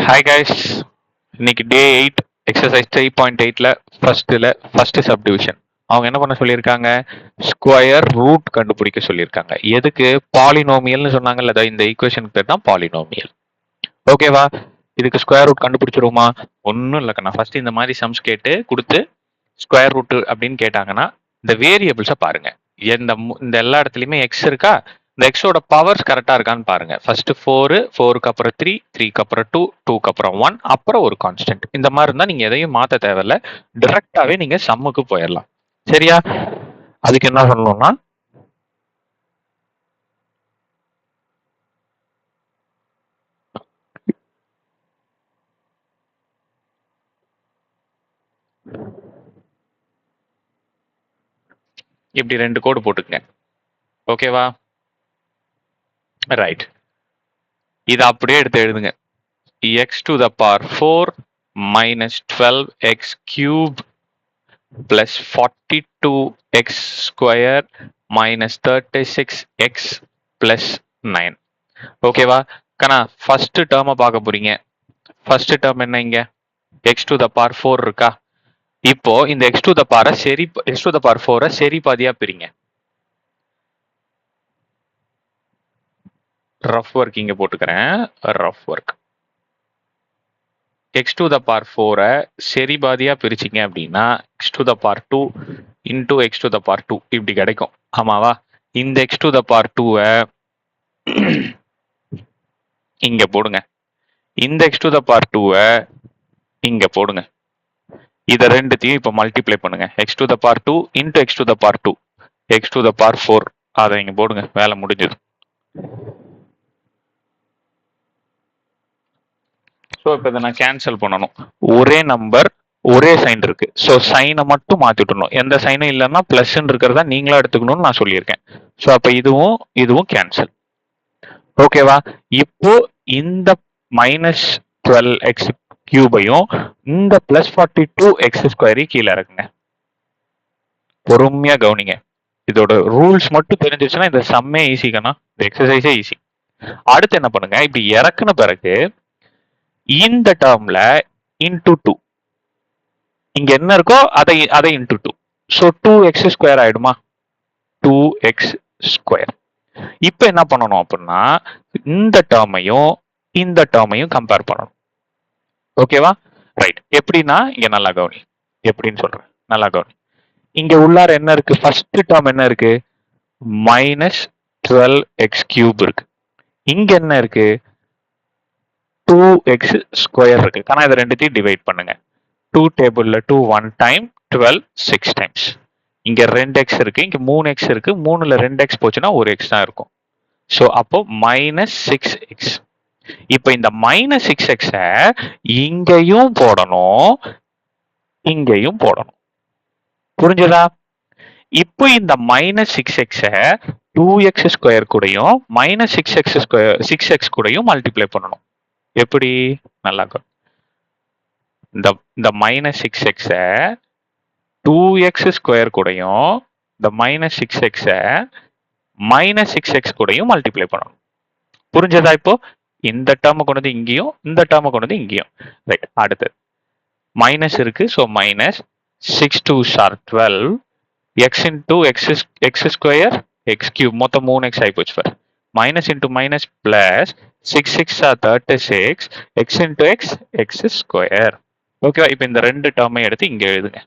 Hi guys, இன்னைக்கு டே 8 exercise 3.8ல first subdivision. அவங்க என்ன பண்ண சொல்லியிருக்காங்க? ஸ்கொயர் ரூட் கண்டுபிடிக்க சொல்லியிருக்காங்க. எதுக்கு? பாலினோமியல்னு சொன்னாங்கல்ல, இந்த ஈக்குவேஷனுக்கு பேர் தான் பாலினோமியல். ஓகேவா? இதுக்கு ஸ்கொயர் ரூட் கண்டுபிடிச்சிருவோமா? ஒன்றும் இல்லைக்கண்ணா. ஃபர்ஸ்ட் இந்த மாதிரி சம்ஸ் கேட்டு கொடுத்து ஸ்கொயர் ரூட் அப்படின்னு கேட்டாங்கன்னா இந்த வேரியபிள்ஸை பாருங்க. இந்த எல்லா இடத்துலையுமே எக்ஸ் இருக்கா? இந்த எக்ஸோட பவர்ஸ் கரெக்டா இருக்கான்னு பாருங்க. ஃபர்ஸ்ட் 4க்கு அப்புறம் 3க்கு அப்புறம் 2க்கு அப்புறம் 1 அப்புறம் ஒரு கான்ஸ்டன்ட். இந்த மாதிரி இருந்தா நீங்க எதையும் மாத்த தேவையில்ல, டைரக்டாவே நீங்க சம்முக்கு போயிடலாம். சரியா? அதுக்கு என்ன பண்ணணும்னா இப்படி 2 கோடு போட்டுக்கங்க. ஓகேவா? ரைட். இதை அப்படியே எடுத்து எழுதுங்க. x to the power 4 minus 12x cube plus 42x square minus 36x plus 9. ஓகேவா? கண்ணா, ஃபர்ஸ்ட் டேர்மை பார்க்க போறீங்க. ஃபர்ஸ்ட் டேர்ம் என்ன? இங்க x to the power 4 இருக்கா? இப்போ இந்த x to the power 4 சரி பாதியா பிரிங்க. ரஃப் ஒர்க் இங்க போட்டுக்கிறேன். Rough work. x to the power 4 சரி பாதியா பிரிச்சிங்க அப்படின்னா x to the power 2 into x to the power 2 இப்படி கிடைக்கும். ஆமாவா? இந்த x to the power 2 இங்க போடுங்க. இந்த x to the power 2 இங்க போடுங்க. இத ரெண்டுத்தையும் இப்ப மல்டிப்ளை பண்ணுங்க. x to the power 2 into x to the power 2 x to the power 4 அதை இங்க போடுங்க. வேலை முடிஞ்சது. ஸோ இப்போ இதை நான் கேன்சல் பண்ணணும். ஒரே நம்பர் ஒரே சைன் இருக்கு. ஸோ சைனை மட்டும் மாத்திட்டணும். எந்த சைனும் இல்லைன்னா பிளஸ் இருக்கிறதா நீங்களா எடுத்துக்கணும்னு நான் சொல்லியிருக்கேன். ஸோ அப்ப இதுவும் கேன்சல். ஓகேவா? இப்போ இந்த மைனஸ் 12x கியூபையும் இந்த பிளஸ் 42x ஸ்கொயரையும் கீழே இருக்குங்க. பொறுமையா கவனிங்க. இதோட ரூல்ஸ் மட்டும் தெரிஞ்சிச்சுன்னா இந்த சம்மே ஈஸிக்கனா, இந்த எக்ஸசைஸே ஈஸி. அடுத்து என்ன பண்ணுங்க? இப்படி இறக்குன பிறகு இந்த டேர்ம்ல இன்டூ 2 இங்க என்ன இருக்கோ அதை இன்டூ 2. ஸோ 2x ஸ்கொயர் ஆயிடுமா? 2x square. இப்போ என்ன பண்ணணும் அப்படின்னா இந்த டேர்மையும் கம்பேர் பண்ணணும். ஓகேவா? ரைட். எப்படின்னா இங்க நல்லா கவனி. எப்படின்னு சொல்றேன், நல்லா கவனி. இங்க உள்ளார என்ன இருக்கு? ஃபர்ஸ்ட் டேர்ம் என்ன இருக்கு? மைனஸ் 12x கியூப் இருக்கு. இங்க என்ன இருக்கு? 2x ஸ்கொயர் இருக்கு. ஆனா இதை ரெண்டுத்தையும் டிவைட் பண்ணுங்க. 2 டேபிள்ல 2 1 டைம், 12 6 டைம்ஸ். இங்க 2x இருக்கு, இங்க 3x இருக்கு. 3ல 2x போச்சுன்னா 1x தான் இருக்கும். ஸோ அப்போ மைனஸ் 6x. இப்போ இந்த மைனஸ் 6x இங்கேயும் போடணும், இங்கேயும் போடணும். புரிஞ்சுதா? இப்போ இந்த மைனஸ் 6x 2x ஸ்கொயர் கூடயும் மைனஸ் 6x கூடயும் மல்டிப்ளை பண்ணணும். எப்படி? நல்லா இந்த மைனஸ் 6x 2x ஸ்கொயர் கூடயும் இந்த மைனஸ் 6x மைனஸ் 6x கூடயும் மல்டிப்ளை பண்ணணும். புரிஞ்சதா? இப்போ இந்த டேர்மை கொண்டு வந்து இங்கேயும், இந்த டேர்மை கொண்டு வந்து இங்கேயும். ரைட். அடுத்து மைனஸ் இருக்கு. So minus 6 2 12 x into x square x cube மொத்தம் 3x ஆகி போச்சு. Minus into minus plus 6 6 36 x into x square. ஓகேவா? இப்போ இந்த ரெண்டு டேர்மை எடுத்து இங்க எழுதுங்க.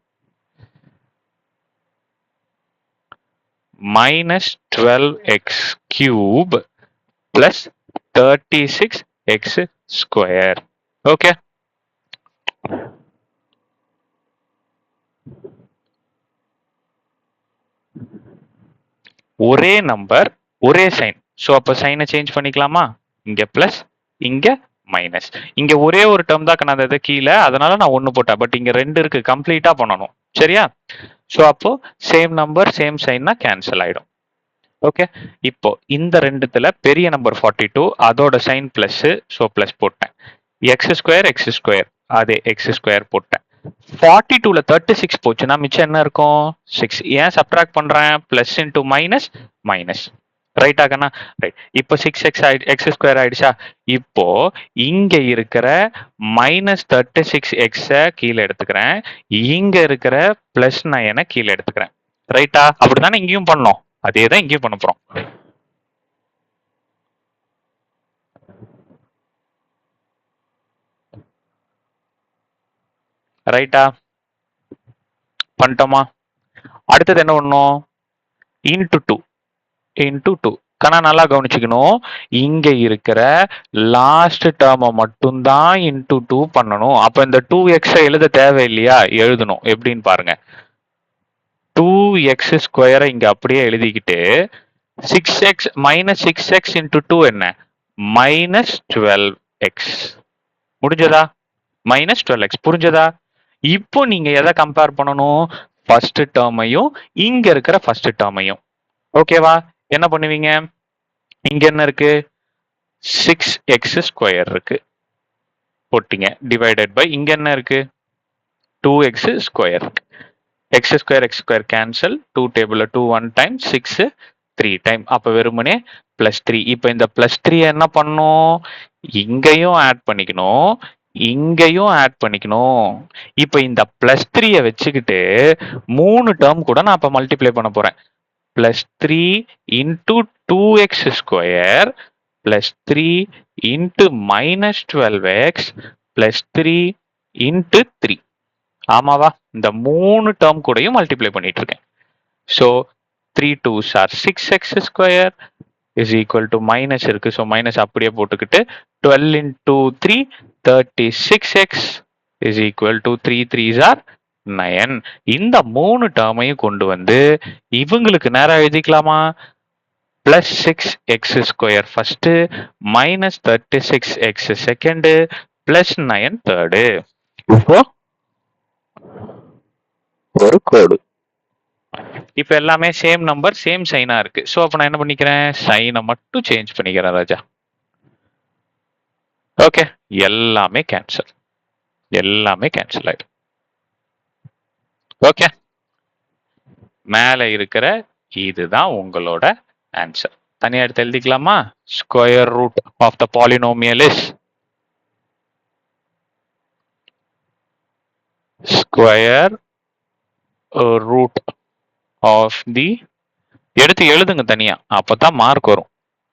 Minus 12x cube plus 36x square. Okay. ஒரே நம்பர் ஒரே சைன். ஸோ அப்போ சைனை சேஞ்ச் பண்ணிக்கலாமா? இங்க பிளஸ், இங்க மைனஸ். இங்க ஒரே ஒரு டேர்ம் தான் நான் அதை கீழே, அதனால நான் 1 போட்டேன். பட் இங்க 2 இருக்கு, கம்ப்ளீட்டா பண்ணணும். சரியா? ஸோ அப்போ சேம் நம்பர் சேம் சைன்னா கேன்சல் ஆயிடும். ஓகே. இப்போ இந்த ரெண்டுத்துல பெரிய நம்பர் 42 அதோட சைன் பிளஸ். ஸோ பிளஸ் போட்டேன். எக்ஸ் ஸ்கொயர் அதே எக்ஸ் ஸ்கொயர் போட்டேன். 42ல 36 போச்சுன்னா மிச்சம் என்ன இருக்கும்? 6. ஏன் சப்ட்ராக்ட் பண்றேன்? Plus into minus minus. ரைட்டா கண்ணா? ரைட். இப்போ 6x எக்ஸ் ஸ்கொயர் ஆயிடுச்சா? இப்போ இங்க இருக்கிற -36x கீழே எடுத்துக்கிறேன். இங்க இருக்கிற +9 கீழே எடுத்துக்கிறேன். ரைட்டா? அப்படித்தானே இங்கேயும் பண்ணோம். அதே தான் இங்கேயும் பண்ண போறோம். ரைட்டா? பண்ணிட்டோமா? அடுத்தது என்ன பண்ணணும்? Into 2 into 2. கண்ணா நல்லா கவனிச்சுக்கணும். இங்க இருக்கிற லாஸ்ட் டேர்மை மட்டும்தான் இன்டு 2 பண்ணணும். அப்ப இந்த 2x எழுத தேவை இல்லையா? எழுதணும். எப்படின்னு பாருங்க. 2x ஸ்கொயரை இங்க அப்படியே எழுதிக்கிட்டு 6x -6x இன்டு 2 என்ன? -12x. முடிஞ்சதா? -12x புரிஞ்சதா? இப்போ நீங்க எதை கம்பேர் பண்ணணும்? ஃபர்ஸ்ட் டேர்மையும் இங்க இருக்கிற ஃபர்ஸ்ட் டேர்மையும். ஓகேவா? என்ன பண்ணுவீங்க? இங்க என்ன இருக்கு? 6x ஸ்கொயர் இருக்கு. போட்டீங்க. டிவைடட் பை இங்க என்ன இருக்கு? 2x ஸ்கொயர் இருக்கு. x square cancel. 2 டேபிள்ல 2 1 டைம், 6 3 டைம். அப்ப வெறுமனே +3. இப்போ இந்த +3 என்ன பண்ணும்? இங்கேயும் ஆட் பண்ணிக்கணும், இங்கேயும் ஆட் பண்ணிக்கணும். இப்போ இந்த +3 வச்சுக்கிட்டு 3 டேர்ம் கூட நான் அப்ப மல்டிப்ளை பண்ண போறேன். +3 into 2x square +3 into -12x +3 into 3. ஆமாவா? இந்த 3 டேர்ம் கூடயும் மல்டிப்ளை பண்ணிட்டு இருக்கேன். So 3 2s are 6x square is equal to minus இருக்கு. ஸோ மைனஸ் அப்படியே போட்டுக்கிட்டு 12 into 3 36x is equal to 3 3s are 9. இந்த 3 டேர்மையும் கொண்டு வந்து இவங்களுக்கு நேரம் எழுதிக்கலாமா? +6x square first, -36x second, +9 third. இப்போ ஒரு கோடு. இப்ப எல்லாமே சேம் நம்பர், சேம் சைனா இருக்கு. சோ அப்ப நான் என்ன பண்ணிக்கிறேன்? சைனை மட்டும் சேஞ்ச் பண்ணிக்கிறேன் ராஜா. ஓகே, எல்லாமே கேன்சல். எல்லாமே கேன்சல் ஆயிடும். ஓகே, மேல இருக்கிற இதுதான் உங்களோட ஆன்சர். தனியா எடுத்து எழுதிக்கலாமா? Square root of the polynomial is square root of the, எடுத்து எழுதுங்க தனியா, அப்பதான் மார்க் வரும்.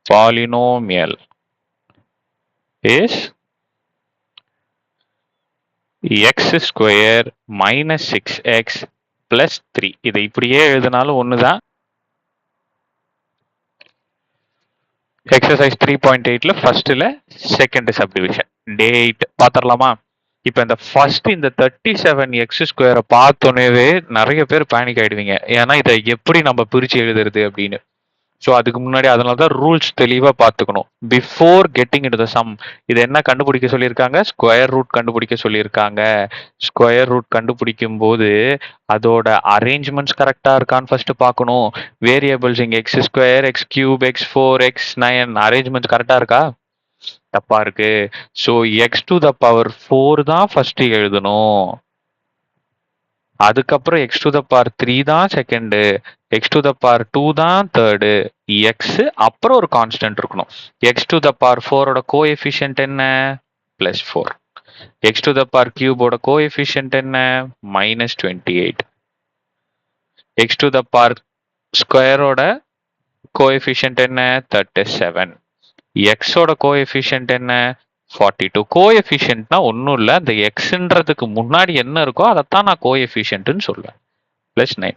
Polynomial is x square -6x plus 3. இதை இப்படியே எழுதினாலும் ஒண்ணுதான். எக்ஸசைஸ் 3.8ல ஃபர்ஸ்ட்ல செகண்ட் சப்டிவிஷன் டே 8 பாத்திரலாமா? இப்ப இந்த ஃபர்ஸ்ட் இந்த 37x ஸ்கொயரை பார்த்தோன்னே நிறைய பேர் பேனிக் ஆயிடுவீங்க. ஏன்னா இதை எப்படி நம்ம பிரிச்சு எழுதுறது அப்படின்னு. ஸோ அதுக்கு முன்னாடி அதனால தான் ரூல்ஸ் தெளிவா பார்த்துக்கணும். Before getting into the some, இது என்ன கண்டுபிடிக்க சொல்லியிருக்காங்க? ஸ்கொயர் ரூட் கண்டுபிடிக்க சொல்லியிருக்காங்க. ஸ்கொயர் ரூட் கண்டுபிடிக்கும் போது அதோட அரேஞ்ச்மெண்ட்ஸ் கரெக்டா இருக்கான்னு ஃபர்ஸ்ட் பார்க்கணும். வேரியபிள்ஸ் இங்க X square, X cube, x4, x9 arrangement கரெக்டா இருக்கா? தப்பா இருக்கு. ஸோ x⁴ தான் ஃபர்ஸ்ட் எழுதணும். அதுக்கப்புறம் x⁴ தான் செகண்ட், x⁴ தான் தேர்டு, எக்ஸ் அப்புறம் ஒரு கான்ஸ்டன்ட் இருக்கணும். x⁴ கோஎஃபிஷியன்ட் என்ன? +4. x⁴ கோஎஃபிஷியன்ட் என்ன? -28. x⁴ கோஎஃபிஷியன்ட் என்ன? 37. எக்ஸோட கோஎஃபிஷியன்ட் என்ன? 42. கோஎஃபிஷியன்ட்னா ஒன்றும் இல்லை, அந்த எக்ஸ்ன்றதுக்கு முன்னாடி என்ன இருக்கோ அதைத்தான் நான் கோஎஃபிஷியன்ட்னு சொல்லுவேன். +9.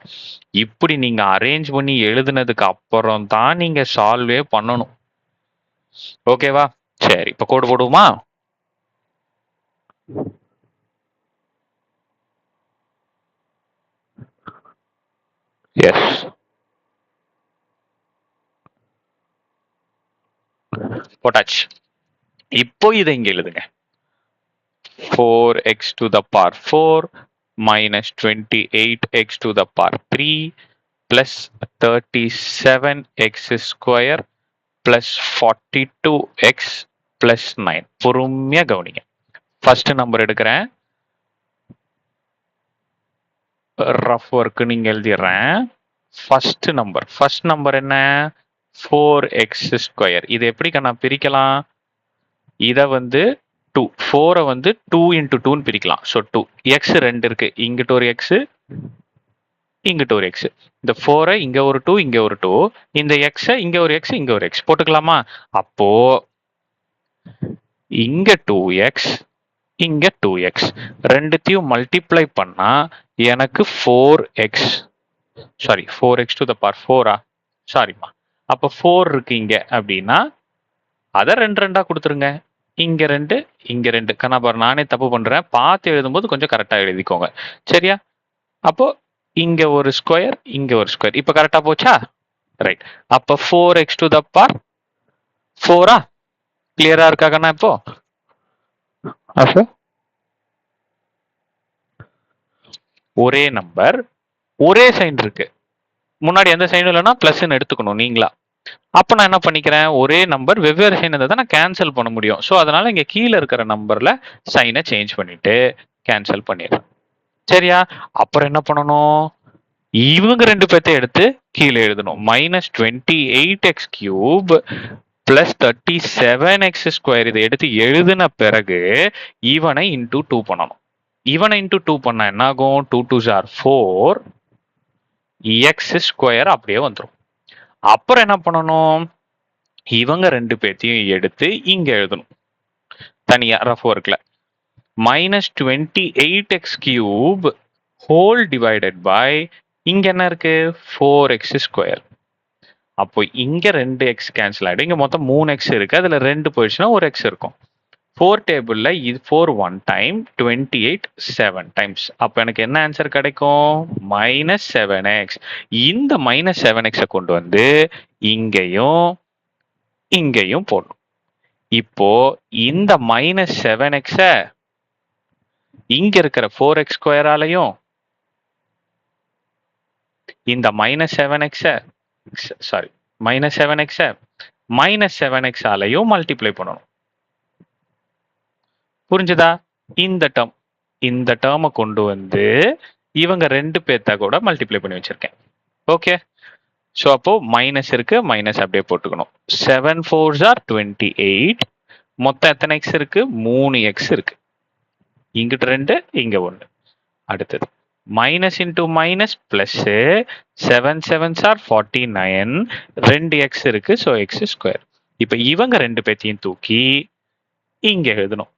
இப்படி நீங்க அரேஞ்ச் பண்ணி எழுதுனதுக்கு அப்புறம் தான் நீங்க சால்வே பண்ணணும். ஓகேவா? சரி, இப்ப கோடு போடுவோமா? எஸ், போட்டாச்சு. இப்போ இதை இங்க எழுதுங்க. 4x⁴ -28x⁴ plus 37x² plus 42x plus 9. பொறுமையா கவனிங்க. ஃபர்ஸ்ட் நம்பர் எடுக்கிறேன், ரஃப் ஒர்க் நீங்க எழுதிடுறேன். ஃபர்ஸ்ட் நம்பர் என்ன? 4x². இது எப்படி நான் பிரிக்கலாம்? இதை வந்து 2, 4 வந்து 2 into 2 பிரிக்கலாம். ஸோ 2 x 2 இருக்கு, இங்கிட்ட ஒரு x, இங்கிட்ட ஒரு x. இந்த 4 இங்க ஒரு 2, இங்க ஒரு 2, இந்த x இங்க ஒரு x, இங்க ஒரு x போட்டுக்கலாமா? அப்போ இங்க 2x, இங்க 2x, ரெண்டுத்தையும் மல்டிப்ளை பண்ணா எனக்கு 4x, sorry 4x to the power 4 சாரிமா, அப்ப 4 இருக்கு இங்க அப்படின்னா அதை 2 2 கொடுத்துருங்க. இங்க 2, இங்க 2. கண்ணாபார் நானே தப்பு பண்றேன், பார்த்து எழுதும்போது கொஞ்சம் கரெக்டா எழுதிக்கோங்க, சரியா? அப்போ இங்க ஒரு ஸ்கொயர், இங்க ஒரு ஸ்கொயர். இப்ப கரெக்டா போச்சா? ரைட். அப்ப 4x to the power 4 கிளியரா இருக்கா கண்ணா? இப்போ ஒரே நம்பர், ஒரே சைன் இருக்கு, முன்னாடி எந்த சைனும் இல்லைன்னா பிளஸ்ன்னு எடுத்துக்கணும் நீங்களா. அப்ப நான் என்ன பண்ணிக்கிறேன், ஒரே நம்பர் வெவ்வேறு சைன் இருந்தால் தான் நான் கேன்சல் பண்ண முடியும். ஸோ அதனால இங்க கீழே இருக்கிற நம்பர்ல சைனை சேஞ்ச் பண்ணிட்டு கேன்சல் பண்ணிடுறேன், சரியா? அப்புறம் என்ன பண்ணணும், இவங்க ரெண்டு பேர்த்தை எடுத்து கீழே எழுதணும். -28x³ plus 37x². இதை எடுத்து எழுதின பிறகு இவனை இன்டூ 2 பண்ணணும். இவனை இன்டூ 2 பண்ணா என்ன ஆகும்? 2 2s are 4, x² அப்படியே வந்துடும். அப்புறம் என்ன பண்ணணும், இவங்க ரெண்டு பேர்த்தையும் எடுத்து இங்க எழுதணும் தனியா ரஃப் ஒர்க்ல. -28x³ ஹோல் டிவைடட் பை இங்க என்ன இருக்கு, 4x². அப்போ இங்க 2x கேன்சல் ஆயிடும். இங்க மொத்தம் 3x இருக்கு, அதுல 2 போயிடுச்சுன்னா ஒரு x இருக்கும். 4 டேபிள்ல இது 4 1 டைம், 28 7 டைம்ஸ். அப்ப எனக்கு என்ன ஆன்சர் கிடைக்கும், -7x. இந்த -7x கொண்டு வந்து இங்கேயும் இங்கேயும் போடணும். இப்போ இந்த -7x இங்க இருக்கிற 4x² இந்த -7x sorry -7x -7x multiply பண்ணணும். புரிஞ்சுதா? இந்த டேர்மை கொண்டு வந்து இவங்க ரெண்டு பேர்த்த கூட மல்டிப்ளை பண்ணி வச்சிருக்கேன். ஓகே, ஸோ அப்போ மைனஸ் இருக்கு, மைனஸ் அப்படியே போட்டுக்கணும். 7 4s are 28. மொத்தம் எத்தனை எக்ஸ் இருக்கு, 3x இருக்கு. இங்கிட்ட 2, இங்க 1. அடுத்தது minus into minus plus 7 7s are 49. 2x இருக்கு, ஸோ x². இப்போ இவங்க ரெண்டு பேர்த்தையும் தூக்கி இங்க எழுதணும்.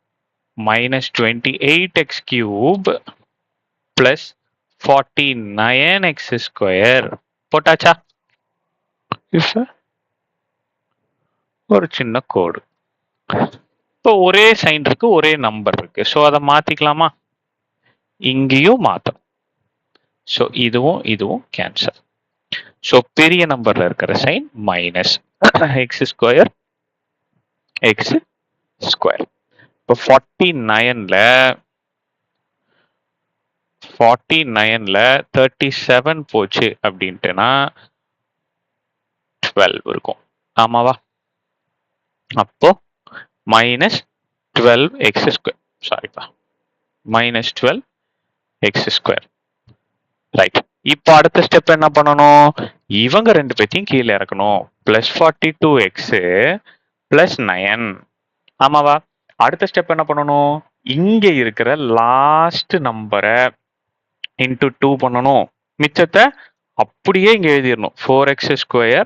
-28x³ plus 49x². போட்டாச்சா? ஒரு சின்ன கோடு. இப்போ ஒரே சைன் இருக்கு, ஒரே நம்பர் இருக்கு, ஸோ அதை மாத்திக்கலாமா? இங்கேயும் மாத்தணும். ஸோ இதுவும் இதுவும் கேன்சல். ஸோ பெரிய நம்பர்ல இருக்கிற சைன் மைனஸ் x², x². இப்போ 49ல 37 போச்சு அப்படின்ட்டுனா 12 இருக்கும், ஆமாவா? அப்போ -12x², சாரிப்பா, -12x². ரைட். இப்போ அடுத்த ஸ்டெப் என்ன பண்ணணும், இவங்க ரெண்டு பேர்த்தையும் கீழே இறக்கணும். +42x +9, ஆமாவா? அடுத்த ஸ்டெப் என்ன பண்ணணும், இங்க இருக்கிற லாஸ்ட் நம்பரை இன்டூ 2 பண்ணணும். மிச்சத்தை அப்படியே இங்க எழுதிடணும். 4x²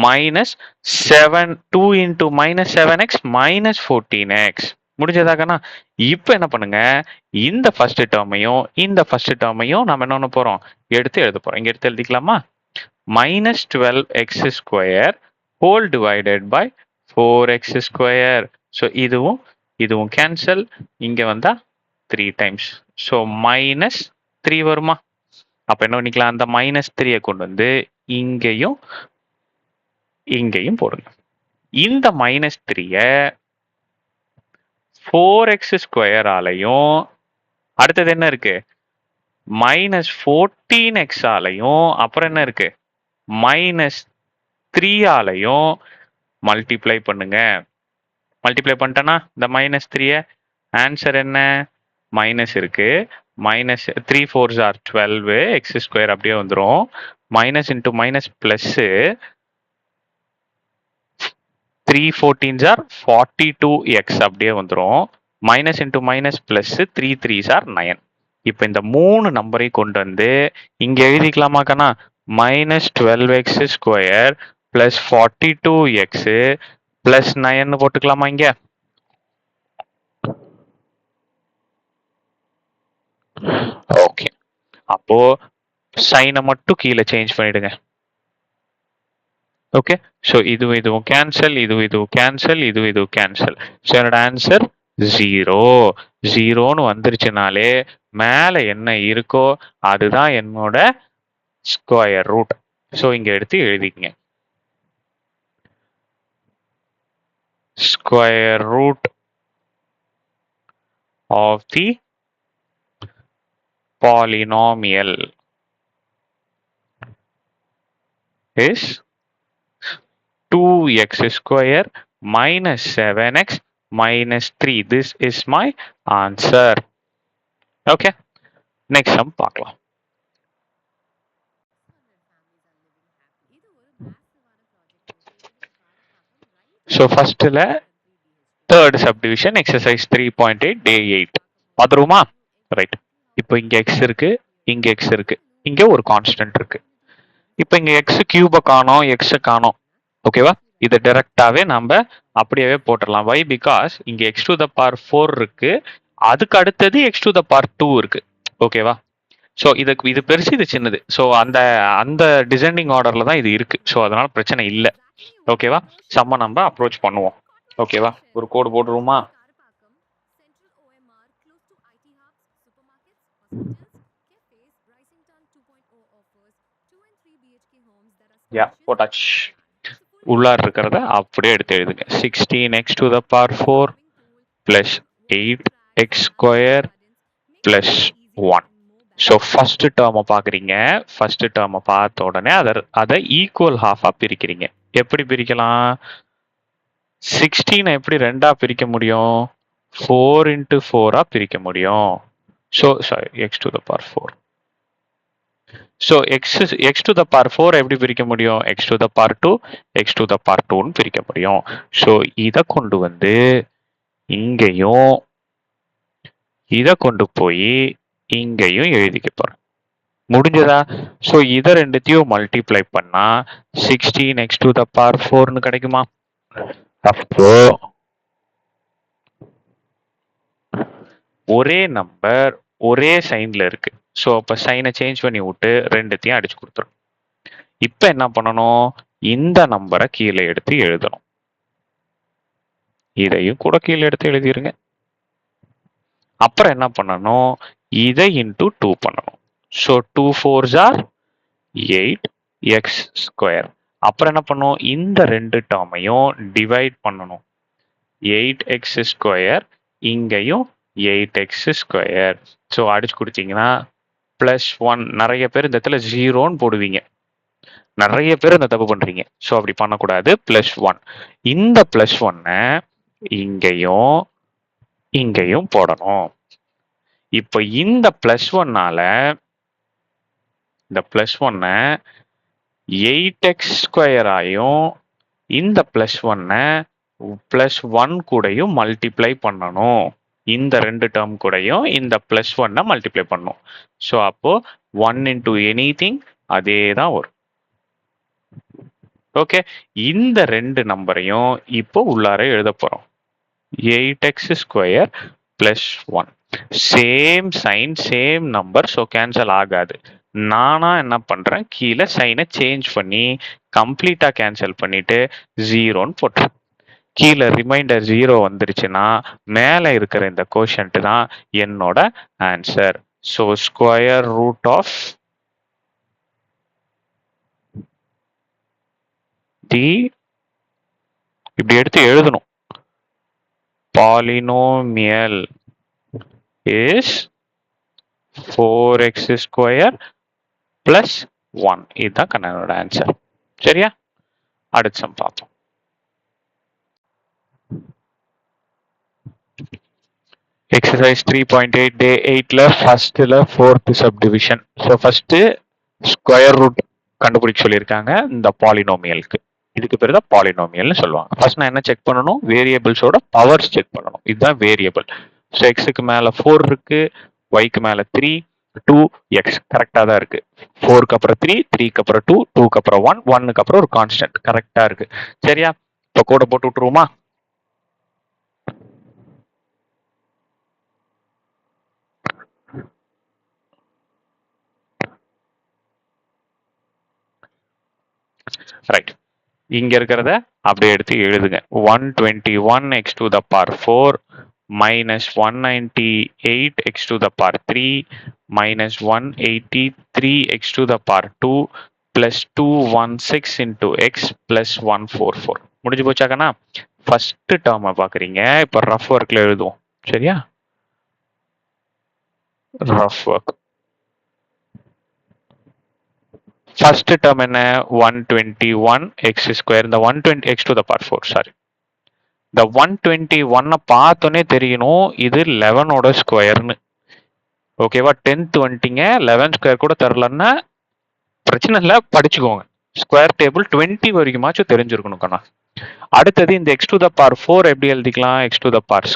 -7 2 into -7x -14x. முடிஞ்சதாகனா? இப்போ என்ன பண்ணுங்க, இந்த ஃபர்ஸ்ட் டேர்மையும் இந்த ஃபர்ஸ்ட் டேர்மையும் நம்ம என்ன பண்ண போறோம், எடுத்து எழுத போறோம். இங்க எடுத்து எழுதிக்கலாமா? -12x² whole divided by 4x². So இதுவும் இதுவும் கேன்சல். இங்க வந்தா 3 டைம்ஸ், ஸோ -3 வருமா? அப்ப என்ன பண்ணிக்கலாம், அந்த -3 கொண்டு வந்து இங்கேயும் இங்கேயும் போடுங்க. இந்த -3 4x² அடுத்தது என்ன இருக்கு, -14x அப்புறம் என்ன இருக்கு, -3 மல்டிப்ளை பண்ணுங்க. மல்டிப்ளை பண்ணிட்டேன்னா இந்த -3 ஆன்சர் என்ன, மைனஸ் இருக்கு, -3 4s are 12, x² அப்படியே வந்துடும். Minus into minus plus 14s are 42x அப்படியே வந்துடும். Minus into minus plus 3 3s are 9. இப்போ இந்த 3 நம்பரை கொண்டு வந்து இங்க எழுதிக்கலாமா கண்ணா? Minus 12x square plus 42x plus 9 போட்டுக்கலாமா இங்க? ஓகே, அப்போ சைனை மட்டும் கீழே சேஞ்ச் பண்ணிடுங்க. ஓகே, ஸோ இதுவும் கேன்சல், இதுவும் கேன்சல், இதுவும் கேன்சல். ஸோ என்னோட ஆன்சர் 0. 0ன்னு வந்துருச்சுனாலே மேலே என்ன இருக்கோ அதுதான் என்னோட ஸ்கொயர் ரூட். ஸோ இங்க எடுத்து எழுதிக்கங்க. Square root of the polynomial is 2x square minus 7x minus 3. This is my answer. Okay, next sum பார்க்கலாம். So firstல third subdivision exercise 3.8 day 8 பார்த்துருமா? ரைட், இப்போ இங்க x இருக்கு, இங்க x இருக்கு, இங்க ஒரு கான்ஸ்டன்ட் இருக்கு. இப்போ இங்க x கியூப காணோம், x காணோம். ஓகேவா? இதை டைரக்டாவே நம்ம அப்படியே போட்டுடலாம். வை? பிகாஸ் இங்க x to the power 4 இருக்கு, அதுக்கு அடுத்தது x to the power 2 இருக்கு. ஓகேவா? ஸோ இது பெருசு, இது சின்னது. ஸோ அந்த அந்த டிசைனிங் ஆர்டர்ல தான் இது இருக்கு. ஸோ அதனால பிரச்சனை இல்லை. ஓகேவா? சம்ம நம்ம அப்ரோச் பண்ணுவோம். ஓகேவா? ஒரு கோடு போட்டுருவோமா? யா, போட்டாச்சு. உள்ளார் இருக்கிறத அப்படியே எடுத்து எழுதுங்க. 16x to the power 4 plus 8x square plus 1. So first டேர்மை பார்க்குறீங்க. ஃபர்ஸ்ட் டேர்மை பார்த்த உடனே அதை ஈக்குவல் ஹாஃபாக பிரிக்கிறீங்க. எப்படி பிரிக்கலாம்? 16 எப்படி ரெண்டா பிரிக்க முடியும்? 4 into 4 பிரிக்க முடியும். So sorry, x to the power 4. So x to the power 4 எப்படி பிரிக்க முடியும்? x to the power 2, x to the power 2ன்னு பிரிக்க முடியும். ஸோ இதை கொண்டு வந்து இங்கேயும் இதை கொண்டு போய் இங்கேயும் எழுதிக்க போறேன். முடிஞ்சதா? ஸோ இதை ரெண்டுத்தையும் மல்டிப்ளை பண்ணா 16x to the power 4ன்னு கிடைக்குமா? அப்போ ஒரே நம்பர் ஒரே சைன்ல இருக்கு. ஸோ அப்போ சைனை சேஞ்ச் பண்ணி விட்டு ரெண்டுத்தையும் அடிச்சு கொடுத்துரும். இப்போ என்ன பண்ணணும்? இந்த நம்பரை கீழே எடுத்து எழுதணும். இதையும் கூட கீழே எடுத்து எழுதிருங்க. அப்புறம் என்ன பண்ணணும்? இதை இன்டூ 2 பண்ணணும். So 2 4s are 8x square. அப்புறம் என்ன பண்ணும்? இந்த ரெண்டு டேர்மையும் டிவைட் பண்ணணும். 8x ஸ்கொயர், இங்கேயும் 8x ஸ்கொயர். ஸோ அடிச்சு கொடுத்தீங்கன்னா பிளஸ் 1. நிறைய பேர் இந்த இடத்துல 0ன்னு போடுவீங்க. நிறைய பேர் இந்த தப்பு பண்றீங்க. ஸோ அப்படி பண்ணக்கூடாது. பிளஸ் 1. இந்த பிளஸ் 1 இங்கேயும் இங்கேயும் போடணும். இப்போ இந்த பிளஸ் 1னால இந்த பிளஸ் 1 8x ஸ்கொயர் ஆயும் இந்த பிளஸ் 1 பிளஸ் 1 கூடயும் மல்டிப்ளை பண்ணணும். இந்த ரெண்டு டேர்ம் கூடயும் இந்த பிளஸ் 1 மல்டிப்ளை பண்ணணும். ஸோ அப்போ 1 into anything அதே தான் வரும். ஓகே, இந்த ரெண்டு நம்பரையும் இப்போ உள்ளார எழுத போறோம். 8x square plus 1. Same sign, same number. So cancel ஆகாது. நானா என்ன பண்றேன்? கீழே சைனை சேஞ்ச் பண்ணி கம்ப்ளீட்டா கேன்சல் பண்ணிட்டு 0ன்னு போட்டுறேன். கீழே ரிமைண்டர் 0 வந்துருச்சுன்னா மேலே இருக்கிற இந்த கோஷன்ட் தான் என்னோட answer. So square root of the, இப்படி எடுத்து எழுதணும், polynomial is 4x square plus 1. இதுதான் கண்ணனோட ஆன்சர். சரியா? அடுத்த சம் பார்ப்போம். எக்ஸசைஸ் 3.8 டே 8ல ஃபர்ஸ்ட்ல fourth subdivision. So first square root கண்டுபிடிக்க சொல்லியிருக்காங்க இந்த பாலினோமியலுக்கு. இதுக்கு பேர் தான் பாலினாமியல்னு சொல்லுவாங்க. ஃபர்ஸ்ட் நான் என்ன செக் பண்ணணும், வேரியபிள்ஸோட பவர்ஸ் செக் பண்ணணும். இதுதான் வேரியபிள். ஸோ எக்ஸுக்கு மேல 4 இருக்கு, ஒய்க்கு மேல 3, 2, எக்ஸ் கரெக்டா தான் இருக்கு. 4க்கு அப்புறம் 3, 3க்கு அப்புறம் 2, 2க்கு அப்புறம் 1, 1க்கு அப்புறம் ஒரு கான்ஸ்டன்ட் கரெக்டா இருக்கு. சரியா? இப்போ கோட போட்டு விட்டுருவோமா? ரைட். இங்க இருக்கிறத அப்படியே எடுத்து எழுதுங்க. 121 x to the power 4 minus 198 x to the power 3 minus 183 x to the power 2 plus 216 into x plus 144. முடிஞ்சு போச்சாக்கண்ணா? ஃபர்ஸ்ட் டேர்மை பார்க்குறீங்க. இப்போ ரஃப் ஒர்க்ல எழுதுவோம். சரியா? Rough work. ஃபர்ஸ்ட் டேர்ம் என்ன? 121 x ஸ்கொயர். இந்த 120 x to the power 4 sorry. இந்த 121 பார்த்தோன்னே தெரியணும் இது 11ஓட ஸ்கொயர்னு. ஓகேவா? 10th வந்துட்டீங்க, 11 ஸ்கொயர் கூட தரலன்னா பிரச்சனை இல்லை, படிச்சுக்கோங்க. ஸ்கொயர் டேபிள் 20 வரைக்குமாச்சும் தெரிஞ்சிருக்கணும் கண்ணா. அடுத்தது இந்த x to the power 4 எப்படி எழுதிக்கலாம்? x to the power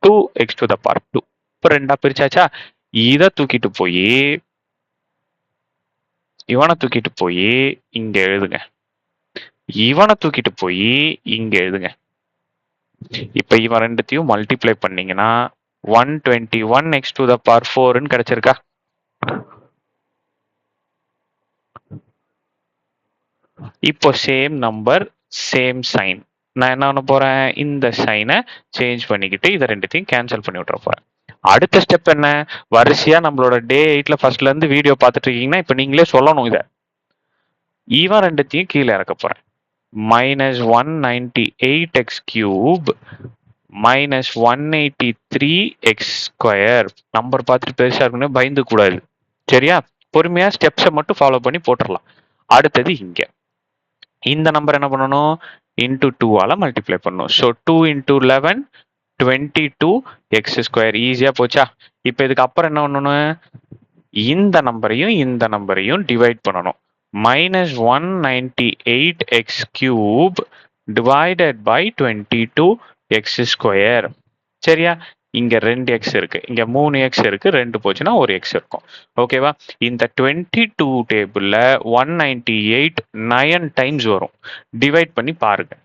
2 x to the power 2. இப்போ ரெண்டா பிரிச்சாச்சா? இதை தூக்கிட்டு போய் இவனை தூக்கிட்டு போய் இங்க எழுதுங்க, இவனை தூக்கிட்டு போய் இங்க எழுதுங்க. இப்ப இவன் ரெண்டுத்தையும் மல்டிப்ளை பண்ணீங்கன்னா 121 x to the power 4 கிடைச்சிருக்கா? இப்போ சேம் நம்பர் சேம் சைன். நான் என்ன பண்ண போறேன்? இந்த சைனை சேஞ்ச் பண்ணிக்கிட்டு இதை ரெண்டுத்தையும் கேன்சல் பண்ணி விட்டுற போறேன். அடுத்த ஸ்டெப் என்ன? வரிசையா நம்மளோட டே 8ல ஃபர்ஸ்ட்ல இருந்து வீடியோ பார்த்துட்டு இருக்கீங்கன்னா இப்ப நீங்களே சொல்லணும். இதை இவன் ரெண்டுத்தையும் கீழே இறக்க போறேன். minus 198 x cube minus 183 x square. Number பார்த்துட்டு பெருசா இருக்குன்னு பயந்து கூடாது. சரியா? பொறுமையா ஸ்டெப்ஸை மட்டும் ஃபாலோ பண்ணி போட்டுடலாம். அடுத்தது இங்க இந்த நம்பர் என்ன பண்ணணும்? இன்டூ 2ஆல மல்டிப்ளை பண்ணணும். So 2 into 11 22 x square. ஈஸியா போச்சா? இப்போ இதுக்கு அப்புறம் என்ன பண்ணணும்? இந்த நம்பரையும் டிவைட் பண்ணணும். minus 198 x cube divided by 22 x square. சரியா? இங்க 2 x இருக்கு, இங்க 3 x இருக்கு, 2 போச்சுன்னா ஒரு x இருக்கும். ஓகேவா? இந்த 22 டேபிள்ல 198 9 டைம்ஸ் வரும். டிவைட் பண்ணி பாருங்க.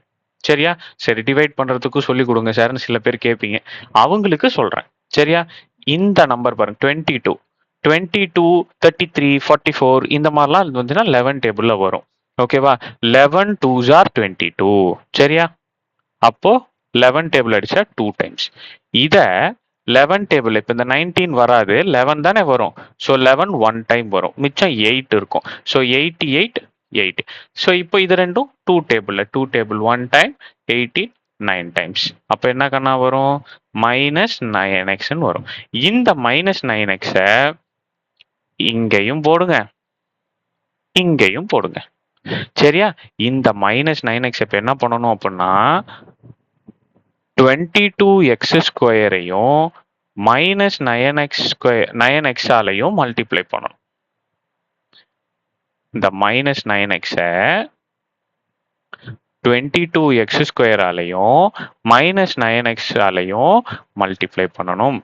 சரியா? சரி, டிவைட் பண்றதுக்கு சொல்லி கொடுங்க சார்னு சில பேர் கேட்பீங்க, அவங்களுக்கு சொல்றேன். சரியா? இந்த நம்பர் பாருங்க, 22 22 33 44 இந்த மாதிரிலாம் வந்துன்னா 11 டேபிள்ல வரும். ஓகேவா? 11 2s are 22. சரியா? அப்போ 11 டேபிள் அடிச்சா 2 டைம்ஸ். இத 11 டேபிள் இப்போ இந்த 19 வராது, 11 தானே வரும். ஸோ 11 1 டைம் வரும், மிச்சம் 8 இருக்கும். ஸோ 88 8. ஸோ இப்போ இது ரெண்டும் 2 டேபிள்ல 2 டேபிள் 1 டைம் 18 9 டைம்ஸ். அப்போ என்ன கண்ணா வரும்? மைனஸ் 9x வரும். இந்த மைனஸ் 9x இங்கேயும் போடுங்க, இங்கேயும் போடுங்க. சரியா? இந்த மைனஸ் 9x இப்ப என்ன பண்ணணும் அப்படின்னா 22x ஸ்கொயரையும் மைனஸ் 9x ஆலையும் மல்டிப்ளை பண்ணணும். இந்த மைனஸ் 9x 22x ஸ்கொயர் ஆலையும் மைனஸ் 9x ஆலையும் மல்டிப்ளை பண்ணணும்.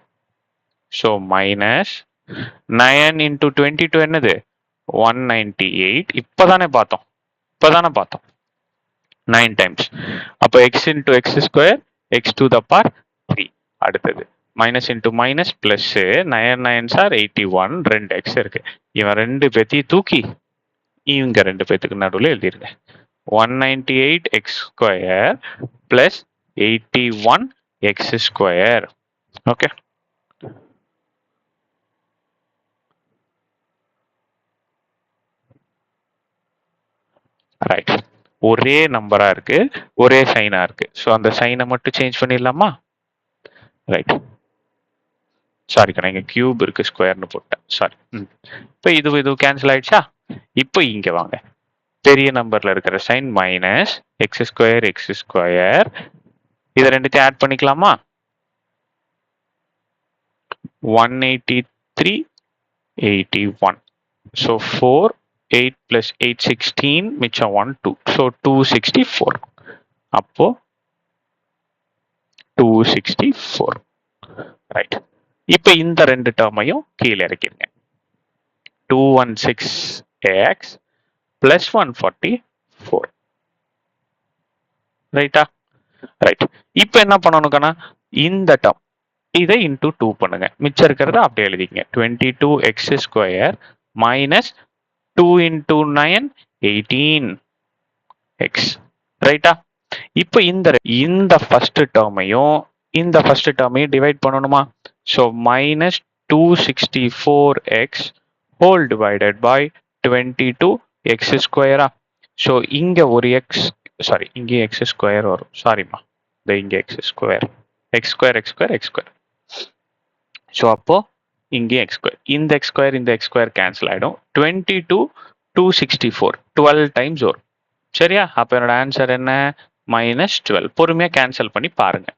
ஸோ மைனஸ் 9 into 22 என்னது? 198. இப்பதானே பார்த்தோம் 9 டைம்ஸ். அப்போ x into x square x to the power 3. அடுத்தது minus into minus plus 9 9s are 81. 2x இருக்கு. இவன் ரெண்டு பேத்தையும் தூக்கி இவங்க ரெண்டு பேத்துக்கு நடுவில் எழுதிருங்க. 198x square plus 81x square. Okay, right. ஒரே நம்பரா இருக்கு, ஒரே சைனா இருக்கு. ஸோ அந்த சைனை மட்டும் சேஞ்ச் பண்ணிடலாமா? ரைட். சாரி கண்ணா, இங்க கியூப் இருக்கு, ஸ்கொயர்னு போட்டேன். சாரி. இப்போ இது கேன்சல் ஆயிடுச்சா? இப்போ இங்க வாங்க, பெரிய நம்பர்ல இருக்கிற சைன் மைனஸ் எக்ஸ் ஸ்கொயர் இதை ரெண்டுத்தையும் ஆட் பண்ணிக்கலாமா? 183 81. ஸோ 4 8 plus 8 16, மிச்சம் 1 2. ஸோ 264. அப்போ 264. ரைட். இப்போ இந்த ரெண்டு டேர்மையும் கீழே இறக்கிருங்க. 216x plus 144. ரைட்டா? ரைட். இப்போ என்ன பண்ணணும்னா இந்த டேர்ம் இதை இன்டூ 2 பண்ணுங்க. மிச்சம் இருக்கிறத அப்படியே எழுதிங்க. 22x square minus 2 into 9 18x. ரைட்டா? இப்போ இந்த ஃபர்ஸ்ட் டேர்மையும் இந்த ஃபர்ஸ்ட் டேர்மையும் டிவைட் பண்ணணுமா? So minus 264x whole divided by 22x ஸ்கொயரா? ஸோ இங்க ஒரு எக்ஸ், சாரி இங்கே எக்ஸ் ஸ்கொயர் வரும், சாரிம்மா, இந்த இங்கே x square, x square x square x square. So அப்போ இங்கே எக்ஸ் ஸ்கொயர், இந்த எக்ஸ் ஸ்கொயர் கேன்சல் ஆகிடும். 22 264 12 டைம்ஸ் வரும். சரியா? அப்போ என்னோட ஆன்சர் என்ன? -12. பொறுமையாக கேன்சல் பண்ணி பாருங்க.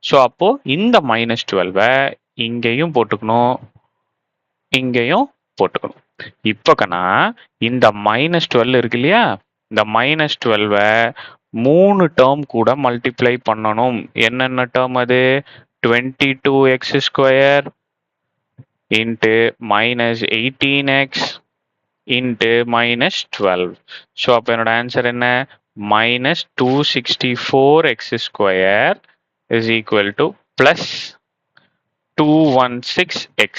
ஸோ அப்போ இந்த -12 இங்கேயும் போட்டுக்கணும், இங்கேயும் போட்டுக்கணும். இப்போ கண்ணா இந்த -12 இருக்கு இல்லையா, இந்த -12 3 டேர்ம் கூட மல்டிப்ளை பண்ணணும். என்னென்ன டேர்ம் அது? 22x square into -18x into -12. So அப்போ என்னோட ஆன்சர் என்ன? -264x square is equal to plus 216x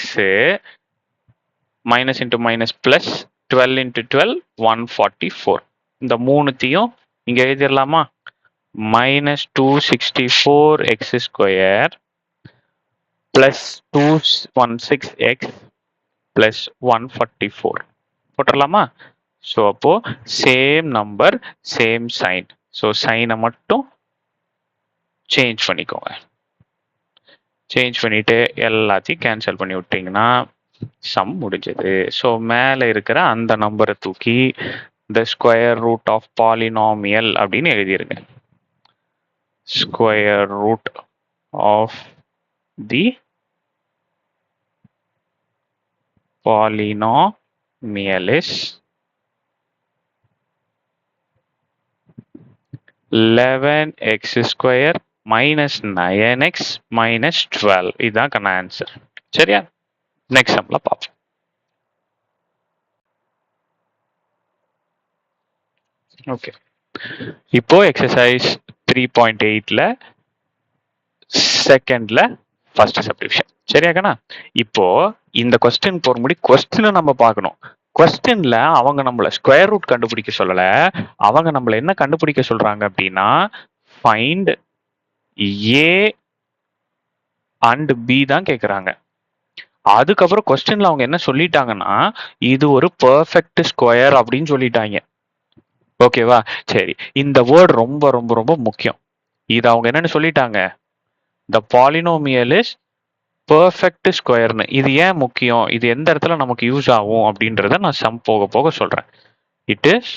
minus into minus plus 12 into 12 144. இந்த மூணுத்தையும் இங்க எழுதிடலாமா? -264x square plus 216x plus 144 போட்டுடலாமா? ஸோ அப்போ same number same sign. So சைனை மட்டும் சேஞ்ச் பண்ணிக்கோங்க. சேஞ்ச் பண்ணிட்டு எல்லாத்தையும் கேன்சல் பண்ணி விட்டீங்கன்னா சம் முடிஞ்சது. ஸோ மேலே இருக்கிற அந்த நம்பரை தூக்கி the square root of polynomial அப்படின்னு எழுதிருங்க. Square root of the polynomial is 11x square minus 9x minus 12. இதுதான் கண்ணா ஆன்சர். சரியா? நெக்ஸ்ட் சம்ல பார்ப்போம். ஓகே, இப்போ எக்ஸசைஸ் 3.8ல செகண்ட்ல ஃபர்ஸ்ட் சப்டிவிஷன். சரியா கண்ணா? இப்போ இந்த கொஸ்டின் போற முடி கொஸ்டினை நம்ம பார்க்கணும். கொஸ்டின்ல அவங்க நம்மள ஸ்கொயர் ரூட் கண்டுபிடிக்க சொல்லல, அவங்க நம்மள என்ன கண்டுபிடிக்க சொல்றாங்க அப்படின்னா ஃபைண்ட் A and B தான் கேக்குறாங்க. அதுக்கப்புறம் கொஸ்டின்ல அவங்க என்ன சொல்லிட்டாங்கன்னா இது ஒரு பெர்ஃபெக்ட் ஸ்கொயர் அப்படின்னு சொல்லிட்டாங்க. ஓகேவா? சரி, இந்த வேர்ட் ரொம்ப ரொம்ப ரொம்ப முக்கியம். இது அவங்க என்னன்னு சொல்லிட்டாங்க? த பாலினோமியல் இஸ் பெர்ஃபெக்ட் ஸ்கொயர்னு. இது ஏன் முக்கியம், இது எந்த இடத்துல நமக்கு யூஸ் ஆகும் அப்படின்றத நான் சம் போக போக சொல்றேன். இட் இஸ்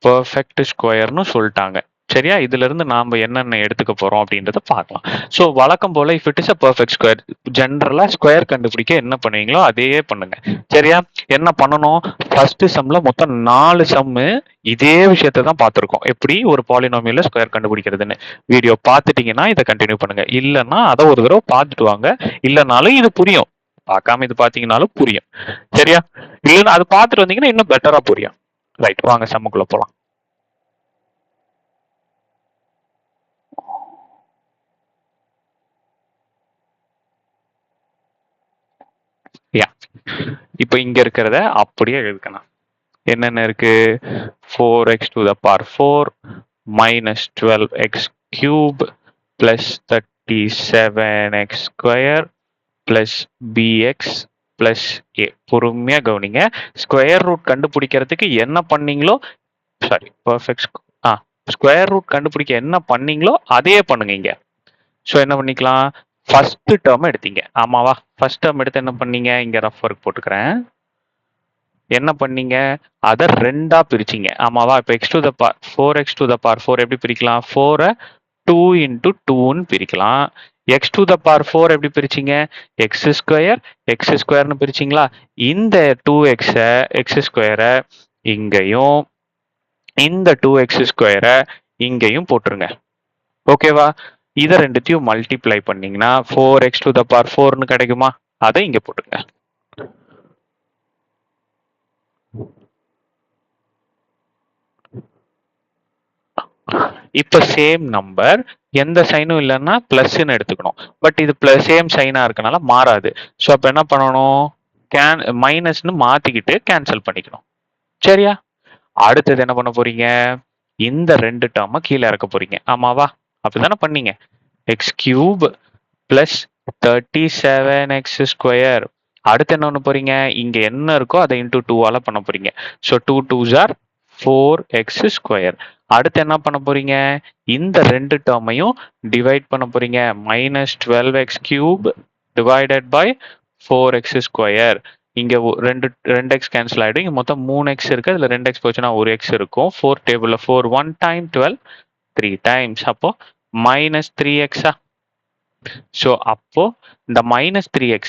பெர்ஃபெக்ட் ஸ்கொயர்னு சொல்லிட்டாங்க. சரியா? இதுல இருந்து நாம என்னென்ன எடுத்துக்க போறோம் அப்படின்றத பார்க்கலாம். ஸோ வழக்கம் போல if it is a perfect square, ஜென்ரலா ஸ்கொயர் கண்டுபிடிக்க என்ன பண்ணுவீங்களோ அதே பண்ணுங்க. சரியா? என்ன பண்ணணும்? ஃபர்ஸ்ட் சம்ல மொத்தம் 4 சம்மு இதே விஷயத்தை தான் பார்த்துருக்கோம், எப்படி ஒரு பாலினாமியல்ல ஸ்கொயர் கண்டுபிடிக்கிறதுன்னு. வீடியோ பார்த்துட்டீங்கன்னா இதை கண்டினியூ பண்ணுங்க, இல்லைன்னா அதை ஒரு தடவை பார்த்துட்டு வாங்க. இல்லைனாலும் இது புரியும், பார்க்காம இது பார்த்தீங்கன்னாலும் புரியும். சரியா? இல்லைன்னா அது பார்த்துட்டு வந்தீங்கன்னா இன்னும் பெட்டரா புரியும். ரைட், வாங்க சம்முக்குள்ள போலாம். இப்போ இங்க இருக்கிறத அப்படியே எழுதுக்கணும். என்னென்ன இருக்கு? 4x to the power 4 minus 12x cube plus 37x square plus bx plus a. பொறுமையா கவனிங்க. ஸ்கொயர் ரூட் கண்டுபிடிக்கிறதுக்கு என்ன பண்ணீங்களோ, சாரி பெர்ஃபெக்ட் ஸ்கொயர் ரூட் கண்டுபிடிக்க என்ன பண்ணீங்களோ அதே பண்ணுங்க இங்க. ஸோ என்ன பண்ணிக்கலாம்? ஃபர்ஸ்ட் டேர்ம் எடுத்தீங்க, ஆமாவா? ஃபர்ஸ்ட் டேர்ம் எடுத்து என்ன பண்ணீங்க? இங்க ரஃப் ஒர்க் போட்டுக்கிறேன். என்ன பண்ணீங்க? அதை 2ஆ பிரிச்சிங்க, ஆமாவா? இப்போ x to the power 4x to the power 4 எப்படி பிரிக்கலாம்? 4 2 into 2ன்னு பிரிக்கலாம். எக்ஸ் டு த பவர் 4 எப்படி பிரிச்சிங்க? எக்ஸ் ஸ்கொயர்னு பிரிச்சிங்களா? இந்த 2x எக்ஸ் ஸ்கொயரை இங்கேயும் இந்த 2x ஸ்கொயரை இங்கேயும் போட்டுருங்க. ஓகேவா? இதை ரெண்டுத்தையும் மல்டிப்ளை பண்ணீங்கன்னா 4x டு த பவர் 4ன்னு கிடைக்குமா? அதை இங்க போட்டுங்க. இப்ப சேம் நம்பர் எந்த சைனும் இல்லைன்னா பிளஸ்ன்னு எடுத்துக்கணும். பட் இது சேம் சைனா இருக்கனால மாறாது. ஸோ அப்ப என்ன பண்ணணும்? மைனஸ்னு மாத்திக்கிட்டு கேன்சல் பண்ணிக்கணும். சரியா? அடுத்தது என்ன பண்ண போறீங்க? இந்த ரெண்டு டேர்மை கீழே இறக்க போறீங்க. ஆமாவா? அப்படிதானே பண்ணீங்க. X cube plus 37x square. அடுத்து என்ன பண்ண போறீங்க? இங்க என்ன இருக்கோ அதை இன்டூ 2ஆல பண்ண போறீங்க. So 2 2s are 4x square. அடுத்து என்ன பண்ண போறீங்க? இந்த ரெண்டு டேர்மையும் டிவைட் பண்ண போறீங்க. Minus 12x cube divided by 4x square. இங்க ரெண்டு எக்ஸ் கேன்சல் ஆயிடும். இங்க மொத்தம் 3x இருக்கு. அதுல 2x போச்சுன்னா 1x இருக்கும். 4 டேபிள்ல 4 1 டைம் 12 3 டைம்ஸ். அப்போ மைனஸ் 3x. ஸோ அப்போ இந்த மைனஸ் 3x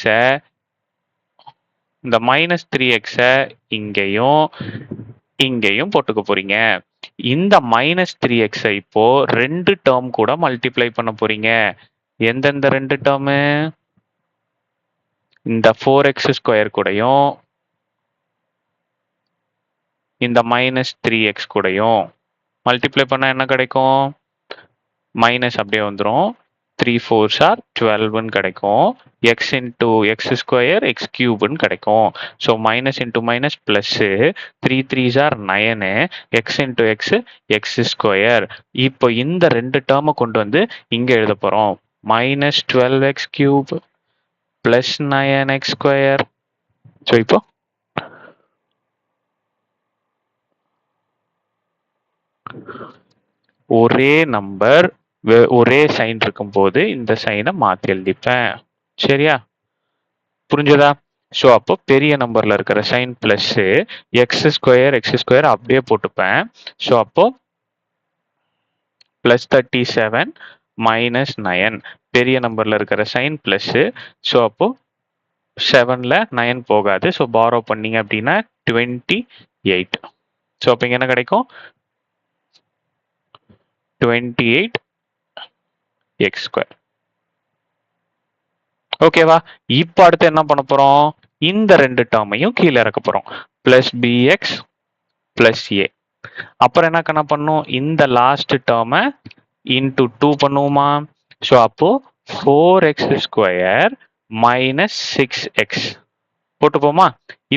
இங்கேயும் இங்கேயும் போட்டுக்க போறீங்க. இந்த மைனஸ் 3x இப்போ ரெண்டு டேர்ம் கூட மல்டிப்ளை பண்ண போறீங்க. எந்தெந்த ரெண்டு டேர்மு? இந்த 4x ஸ்கொயர் கூடயும் இந்த மைனஸ் 3x கூடயும் மல்டிப்ளை பண்ணா என்ன கிடைக்கும்? மைனஸ் அப்படியே வந்துடும். 3 4s are 12ன்னு கிடைக்கும். x into x square x கியூப்னு கிடைக்கும். So minus into minus plus 3 3s are 9 x into x x square. இப்போ இந்த ரெண்டு டேர்மை கொண்டு வந்து இங்க எழுத போறோம். Minus 12x cube plus 9x square. So இப்போ ஒரே நம்பர் ஒரே சைன் இருக்கும்போது இந்த சைனை மாத்தி எழுதிப்பேன். சரியா? புரிஞ்சதா? ஸோ அப்போ பெரிய நம்பர்ல இருக்கிற சைன் பிளஸ் எக்ஸ் ஸ்கொயர் அப்படியே போட்டுப்பேன். ஸோ அப்போ பிளஸ் 37 மைனஸ் 9 பெரிய நம்பர்ல இருக்கிற சைன் பிளஸ். ஸோ அப்போ 7ல 9 போகாது. ஸோ பாரோ பண்ணீங்க அப்படின்னா 28. ஸோ அப்போ இங்க என்ன கிடைக்கும்? 28 எக்ஸ் ஸ்கொயர். ஓகேவா? இப்போ அடுத்து என்ன பண்ண போறோம்? இந்த ரெண்டு டேர்மையும் கீழே இறக்க போறோம். Plus b x plus A. அப்புறம் என்ன கணக்கு பண்ணும்? இந்த லாஸ்ட் டேர்மை இன்டூ 2 பண்ணுவோமா? ஸோ அப்போ 4x ஸ்கொயர் மைனஸ் 6x போட்டுப்போமா?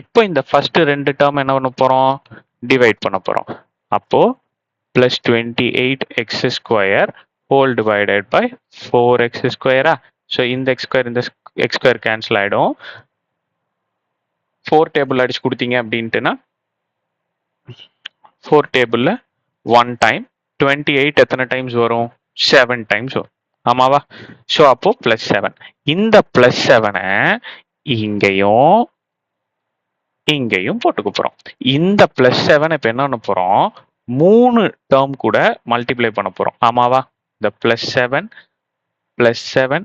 இப்போ இந்த ஃபர்ஸ்ட் ரெண்டு டேர்ம் என்ன பண்ண போறோம்? டிவைட் பண்ண போறோம். அப்போ plus 28x square whole divided by 4x ஸ்கொயரா? ஸோ இந்த எக்ஸ் ஸ்கொயர் கேன்சல் ஆயிடும். 4 டேபிள் அடிச்சு கொடுத்தீங்க அப்படின்ட்டுனா 4 டேபிள்ல 1 டைம் 28 எத்தனை டைம்ஸ் வரும்? 7 டைம்ஸ் வரும். ஆமாவா? ஸோ அப்போ பிளஸ் 7. இந்த பிளஸ் 7 இங்கேயும் இங்கேயும் போட்டுக்க போறோம். இந்த பிளஸ் 7 இப்ப என்ன பண்ண போறோம்? 3 டேர்ம் கூட மல்டிப்ளை பண்ண போறோம். ஆமாவா? இந்த பிளஸ் 7 பிளஸ் 7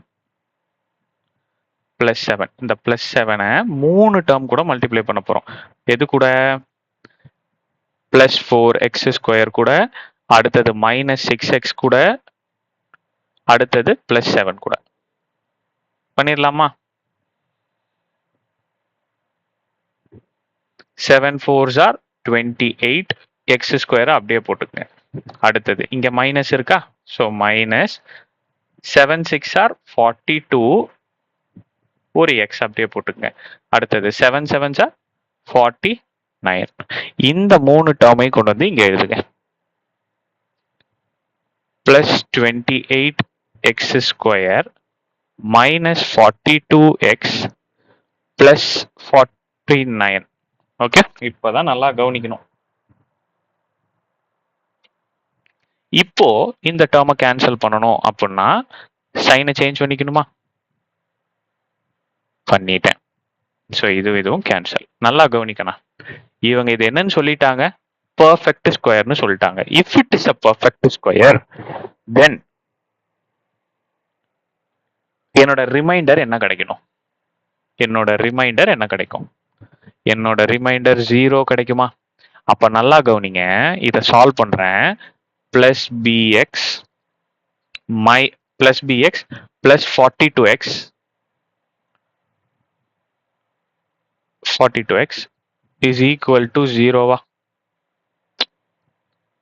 பிளஸ் 7 இந்த பிளஸ் 7 3 டேர்ம் கூட மல்டிப்ளை பண்ண போறோம். எது கூட? பிளஸ் 4x ஸ்கொயர் கூட, அடுத்தது மைனஸ் 6x கூட, அடுத்தது பிளஸ் 7 கூட. பண்ணிடலாமா? 7 4s are 28 எக்ஸ் ஸ்கொயர் அப்படியே போட்டுக்கங்க. அடுத்தது இங்க மைனஸ் இருக்கா? ஸோ மைனஸ் 7 6 are 42 ஒரு எக்ஸ் அப்படியே போட்டுக்கங்க. அடுத்தது 7 7s are 49. இந்த 3 டேர்மை கொண்டு வந்து இங்க எழுதுங்க. Plus 28 X square minus 42x plus 49. Okay, இப்பதான் நல்லா கவனிக்கணும். இப்போ இந்த டேர்மை கேன்சல் பண்ணணும் அப்படின்னா சைனை சேஞ்ச் பண்ணிக்கணுமா? பண்ணிட்டேன். ஸோ இதுவும் கேன்சல். நல்லா கவனிக்கணும். இவங்க இது என்னன்னு சொல்லிட்டாங்க? பர்ஃபெக்ட் ஸ்கொயர்னு சொல்லிட்டாங்க. If it is a perfect square தென் என்னோட ரிமைண்டர் என்ன கிடைக்கணும்? என்னோட ரிமைண்டர் என்ன கிடைக்கும்? என்னோட ரிமைண்டர் 0 கிடைக்குமா? அப்ப நல்லா கவனிங்க, இதை சால்வ் பண்றேன். Plus b x plus b x plus 42x is equal to 0வா?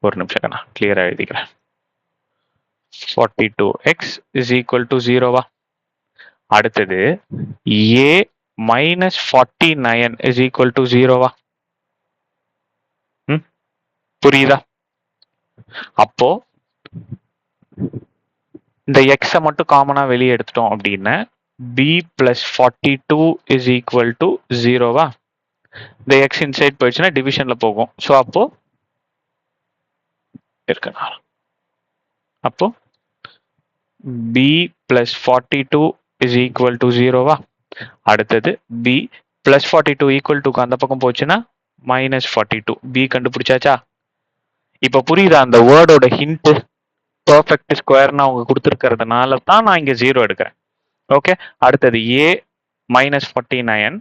ஒரு நிமிஷம் கண்ணா, கிளியரா எழுதிக்கிறேன். 42x இஸ் ஈக்குவல் டு 0வா? அடுத்தது a minus 49 is equal to 0வா? புரியுதா? அப்போ இந்த எக்ஸை மட்டும் காமனா வெளியே எடுத்துட்டோம் அப்படின்னா b plus 42 is equal to 0வா? இந்த எக்ஸ் இன்சைட் போயிடுச்சுன்னா டிவிஷன்ல போகும். ஸோ அப்போ இருக்கணும். அப்போ b plus 42 is equal to 0வா? அடுத்தது b பிளஸ் 42 ஈக்குவல் டுக்கு அந்த பக்கம் போச்சுன்னா மைனஸ் 42. b கண்டுபிடிச்சாச்சா? இப்ப புரியுதா அந்த வேர்டோட ஹிண்ட்? பெர்ஃபெக்ட் ஸ்கொயர்னு அவங்க கொடுத்துருக்கிறதுனால தான் நான் இங்க 0 எடுக்கிறேன். ஓகே, அடுத்தது a minus 49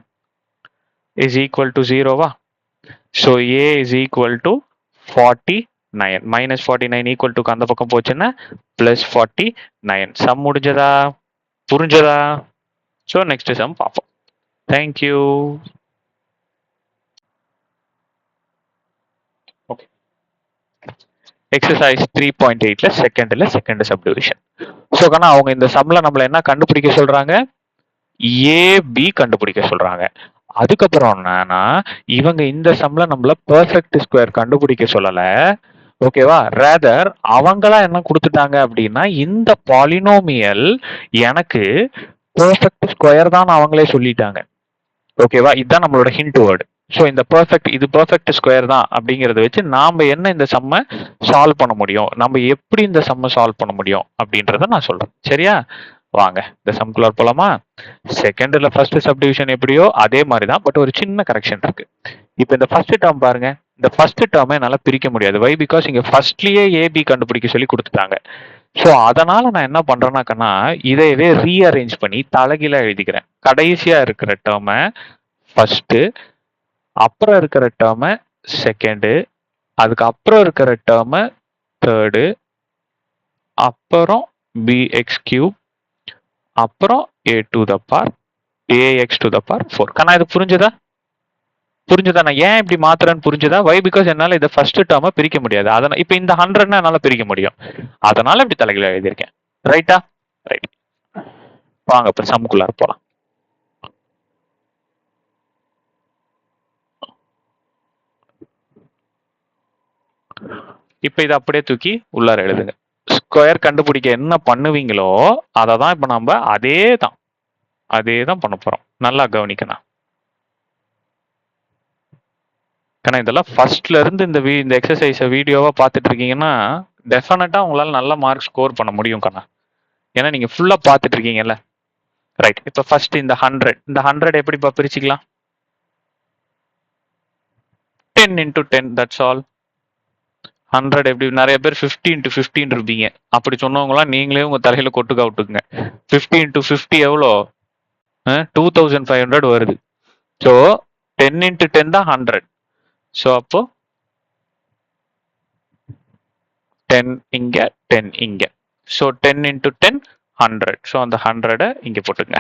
is equal to 0வா? So a is equal to 49. Minus 49 equal டுக்கு அந்த பக்கம் போச்சுன்னா பிளஸ் 49. சம் முடிஞ்சதா? புரிஞ்சதா? ஸோ நெக்ஸ்ட் சம் பார்ப்போம். தேங்க்யூ. ஓகே, எக்ஸசைஸ் 3.8ல செகண்ட் சப்டிவிஷன். ஸோ கண்ணா அவங்க இந்த சம்ல நம்மள என்ன கண்டுபிடிக்க சொல்றாங்க? ஏபி கண்டுபிடிக்க சொல்றாங்க. அதுக்கப்புறம் என்னன்னா இவங்க இந்த சம்ல நம்மள பெர்ஃபெக்ட் ஸ்கொயர் கண்டுபிடிக்க சொல்லல. ஓகேவா? ரேதர் அவங்களா என்ன கொடுத்துட்டாங்க அப்படின்னா இந்த பாலினோமியல் எனக்கு பெர்ஃபெக்ட் ஸ்கொயர் தான் அவங்களே சொல்லிட்டாங்க. ஓகேவா? இதுதான் நம்மளோட ஹிண்ட் வேர்டு. ஸோ இந்த இது பெர்ஃபெக்ட் ஸ்கொயர் தான் அப்படிங்கறத வச்சு நாம என்ன இந்த சம்மை சால்வ் பண்ண முடியும், நம்ம எப்படி இந்த சம்மை சால்வ் பண்ண முடியும் அப்படின்றத நான் சொல்றேன். சரியா? வாங்க இந்த சம்குள்ள போலாமா? செகண்ட்ல ஃபர்ஸ்ட் சப்டிவிஷன் எப்படியோ அதே மாதிரி தான், பட் ஒரு சின்ன கரெக்ஷன் இருக்கு. இப்போ இந்த ஃபர்ஸ்ட் டேர்ம் பாருங்க, இந்த ஃபர்ஸ்ட் டேர்மை என்னால பிரிக்க முடியாது. வை? பிகாஸ் இங்க ஃபர்ஸ்ட்லயே ஏபி கண்டுபிடிக்க சொல்லி கொடுத்துட்டாங்க. ஸோ அதனால நான் என்ன பண்றேன்னாக்கன்னா இதையவே ரீஅரேஞ்ச் பண்ணி தலைகீழா எழுதிக்கிறேன். கடைசியா இருக்கிற டேர்மை ஃபர்ஸ்ட், அப்புறம் இருக்கிற டேர்மை செகண்டு, அதுக்கு அப்புறம் இருக்கிற டேர்மை தேர்டு, அப்புறம் பிஎக்ஸ் கியூப், அப்புறம் a to the power ax to the power 4. கண்ணா இது புரிஞ்சுதா? நான் ஏன் இப்படி மாத்துறேன்னு புரிஞ்சுதா? வை? பிகாஸ் என்னால இதை ஃபர்ஸ்ட் டேர்மை பிரிக்க முடியாது. அதனால இப்ப இந்த 100 என்னால பிரிக்க முடியும். அதனால இப்படி தலைகீழ எழுதியிருக்கேன். ரைட்டா? ரைட். வாங்க இப்ப சம்குள்ளார போலாம். இப்ப இதை அப்படியே தூக்கி உள்ளார எழுதுங்க. ஸ்கொயர் கண்டுபிடிக்க என்ன பண்ணுவீங்களோ அதை தான் இப்ப நம்ம அதே தான் பண்ண போறோம். நல்லா கவனிக்கணும். ஏன்னா இதெல்லாம் ஃபர்ஸ்ட்ல இருந்து இந்த எக்ஸசைஸை வீடியோவா பார்த்துட்டு இருக்கீங்கன்னா டெஃபினட்டா உங்களால நல்ல மார்க் ஸ்கோர் பண்ண முடியும் கண்ணா. ஏன்னா நீங்க ஃபுல்லா பார்த்துட்டு இருக்கீங்கல்ல. ரைட். இப்போ ஃபர்ஸ்ட் இந்த 100 எப்படிப்பா பிரிச்சுக்கலாம்? 10 into 10, தட்ஸ் ஆல். 100 எப்படி? நிறைய பேர் 50 into 15 இருப்பீங்க. அப்படி சொன்னவங்களாம் நீங்களே உங்க தலையில கொட்டுக்க விட்டுக்குங்க. 50 into 50 எவ்வளோ? 2500 வருது. ஸோ 10 into 10 தான் 100. ஸோ அப்போ 10 இங்க, 10 இங்க. So 10 into 10 100. ஸோ அந்த 100 இங்க போட்டுங்க.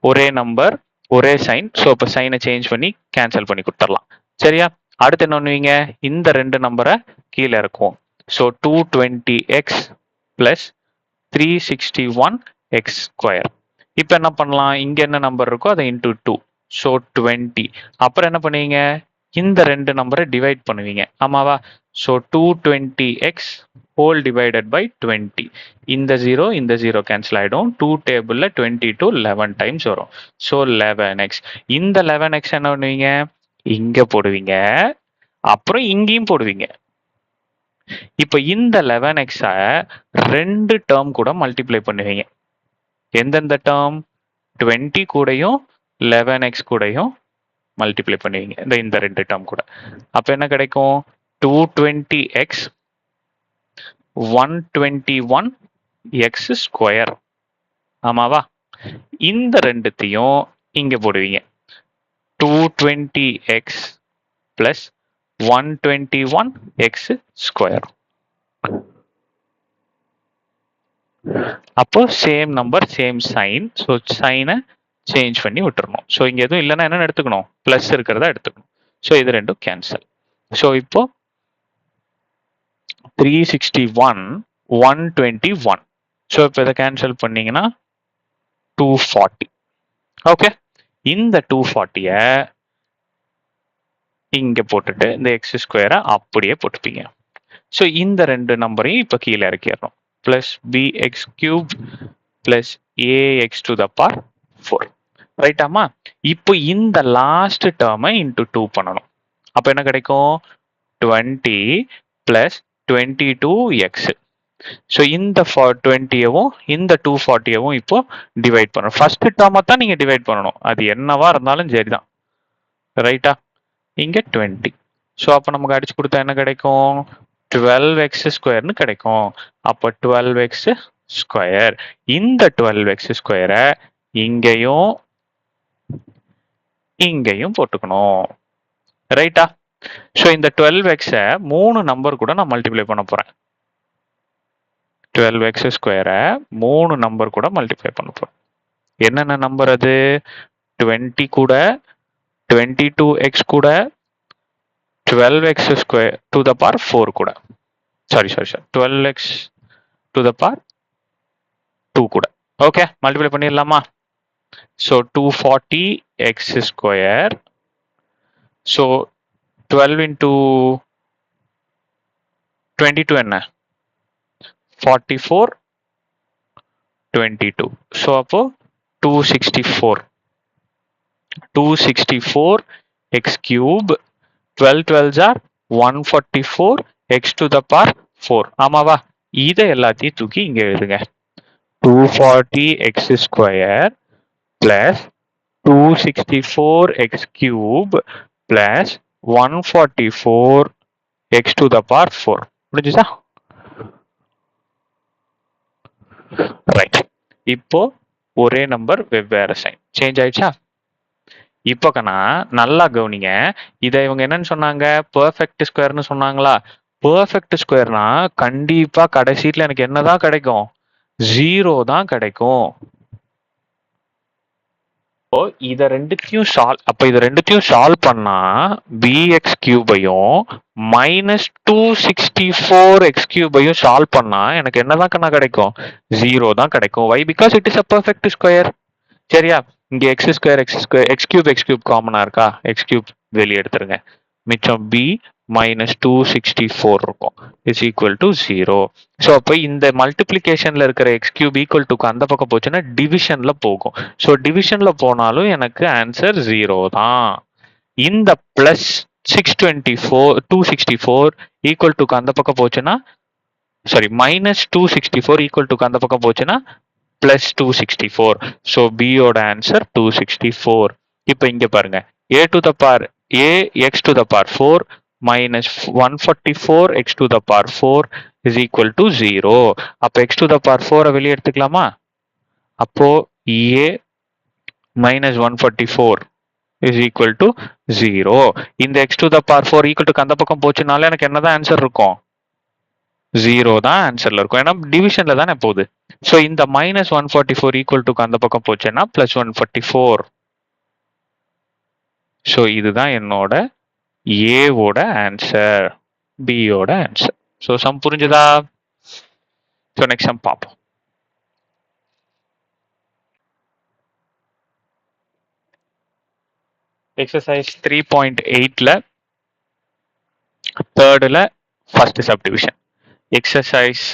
ஒரே நம்பர், ஒரே சைன். ஸோ இப்போ சைனை சேஞ்ச் பண்ணி கேன்சல் பண்ணி கொடுத்துடலாம். சரியா? அடுத்து என்ன பண்ணுவீங்க? இந்த ரெண்டு நம்பரை கீழே இருக்கும். So 220x plus 361x square. இப்போ என்ன பண்ணலாம்? இங்க என்ன நம்பர் இருக்கோ அதை இன்டூ 2. ஸோ 20. அப்புறம் என்ன பண்ணுவீங்க? இந்த ரெண்டு நம்பரை டிவைட் பண்ணுவீங்க. ஆமாவா? So 220x whole divided by 20. இந்த 0 கேன்சல் ஆயிடும். 2 டேபிள்ல 22 11 டைம்ஸ் வரும். So 11x. இந்த 11x என்ன பண்ணுவீங்க? இங்க போடுவீங்க, அப்புறம் இங்கேயும் போடுவீங்க. இப்ப இந்த 11x ரெண்டு டேர்ம் கூட மல்டிப்ளை பண்ணுவீங்க. எந்தெந்த டேர்ம்? 20 கூடயும் 11x கூடயும் மல்டிப்ளை பண்ணுவீங்க. இந்த ரெண்டு டேர்ம் கூட. அப்ப என்ன கிடைக்கும்? 220x 121x square. ஆமாவா? இந்த ரெண்டுத்தையும் இங்க போடுவீங்க. 220x plus 121x square. அப்போ same number same sign. So சைனை சேஞ்ச் பண்ணி விட்டுறணும். ஸோ இங்க எதுவும் இல்லைன்னா என்ன எடுத்துக்கணும்? பிளஸ் இருக்கிறதா எடுத்துக்கணும். ஸோ இது ரெண்டும் கேன்சல். ஸோ இப்போ 361 121. ஸோ இப்போ இதை கேன்சல் பண்ணீங்கன்னா 240. ஓகே, இந்த 240 இங்க போட்டுட்டு இந்த எக்ஸ் ஸ்கொயரை அப்படியே போட்டுப்பீங்க. ஸோ இந்த ரெண்டு நம்பரையும் இப்போ கீழே இறக்கிடணும். Plus b x cube plus a x to the power 4. ரைட்டாமா? இப்போ இந்த லாஸ்ட் டேர்மை இன்டூ 2 பண்ணணும். அப்போ என்ன கிடைக்கும்? 20 பிளஸ் 22x. ஸோ இந்த 20யவும் இந்த 240யவும் இப்போ டிவைட் பண்ணணும். ஃபர்ஸ்ட் டேர்மை தான் நீங்க டிவைட் பண்ணணும். அது என்னவா இருந்தாலும் சரிதான். ரைட்டா? இங்க 20. ஸோ அப்போ நமக்கு அடிச்சு கொடுத்தா என்ன கிடைக்கும்? 12x ஸ்கொயர்னு கிடைக்கும். அப்போ 12x ஸ்கொயர். இந்த 12x ஸ்கொயரை இங்கேயும் இங்கேயும் போட்டுக்கணும். ரைட்டா? ஸோ இந்த 12x-ஐ 3 நம்பர் கூட நான் மல்டிப்ளை பண்ண போறேன். 12x ஸ்கொயரை 3 நம்பர் கூட மல்டிப்ளை பண்ண போறேன். என்னென்ன நம்பர் அது? 20 கூட, 22x கூட, 12x square to the power 4 கூட. Sorry 12x to the power 2 கூட. ஓகே, மல்டிப்ளை பண்ணிடலாமா? So 240x square. So 12 into 22 என்ன? 44 22. ஸோ அப்போ 264 x cube. 12 12s are 144 x to the power 4. ஆமாவா? இதை எல்லாத்தையும் தூக்கி இங்க எழுதுங்க. 240 x square plus 264 x cube plus 144 x to the power 4. முடிஞ்சுதா? ரைட். இப்போ ஒரே நம்பர் வெவ்வேறு சைன். சேஞ்ச் ஆயிடுச்சா? இப்போ கண்ணா நல்லா கவனிங்க. இதை இவங்க என்னன்னு சொன்னாங்க? பெர்ஃபெக்ட் ஸ்கொயர்னு சொன்னாங்களா? பெர்ஃபெக்ட் ஸ்கொயர்னா கண்டிப்பா கடைசியில எனக்கு என்னதான் கிடைக்கும்? 0 தான் கிடைக்கும். இத ரெண்டுத்தையும் சால்வ் பண்ணா bx கியூபையும் மைனஸ் 264x கியூபையும் சால்வ் பண்ணா எனக்கு என்னதான் கண்ணா கிடைக்கும்? 0 தான் கிடைக்கும். Why? Because it is a perfect square. சரியா? இங்க எக்ஸ் கியூப் காமனா இருக்கா? எக்ஸ் கியூப் வெளியே எடுத்துருங்க. மிச்சம் b மைனஸ் 264 இருக்கும். Is equal to 0. ஸோ அப்போ இந்த மல்டிப்ளிகேஷன்ல இருக்கிற எக்ஸ் கியூப் ஈக்குவல் டுக்கு அந்த பக்கம் போச்சுன்னா டிவிஷன்ல போகும். ஸோ டிவிஷன்ல போனாலும் எனக்கு ஆன்சர் 0 தான். இந்த பிளஸ் 264 ஈக்குவல் டுக்கு அந்த பக்கம் போச்சுன்னா, சாரி, மைனஸ் 264 ஈக்குவல் டுக்கு அந்த பக்கம் போச்சுன்னா பிளஸ் 264. ஸோ பியோட ஆன்சர் 264. இப்போ இங்க பாருங்க, a to the power x to the power 4 minus 144 x to the power 4 is equal to 0. அப்போ x to the power 4 வெளியே எடுத்துக்கலாமா? அப்போ a minus 144 is equal to 0. இந்த x to the power 4 equal to அந்த பக்கம் போச்சுனால எனக்கு என்னதான் answer இருக்கும்? 0 தான் ஆன்சர்ல இருக்கும். ஏன்னா டிவிஷன்ல தானே போகுது. ஸோ இந்த மைனஸ் 144 ஈக்குவல் டுக்கு அந்த பக்கம் போச்சுன்னா பிளஸ் 144. ஸோ இதுதான் என்னோட ஏவோட ஆன்சர், பியோட ஆன்சர். ஸோ சம் புரிஞ்சுதா? ஸோ நெக்ஸ்ட் சம் பார்ப்போம். எக்ஸசைஸ் 3.8ல தேர்டுல ஃபர்ஸ்ட் சப்டிவிஷன். எக்ஸசைஸ்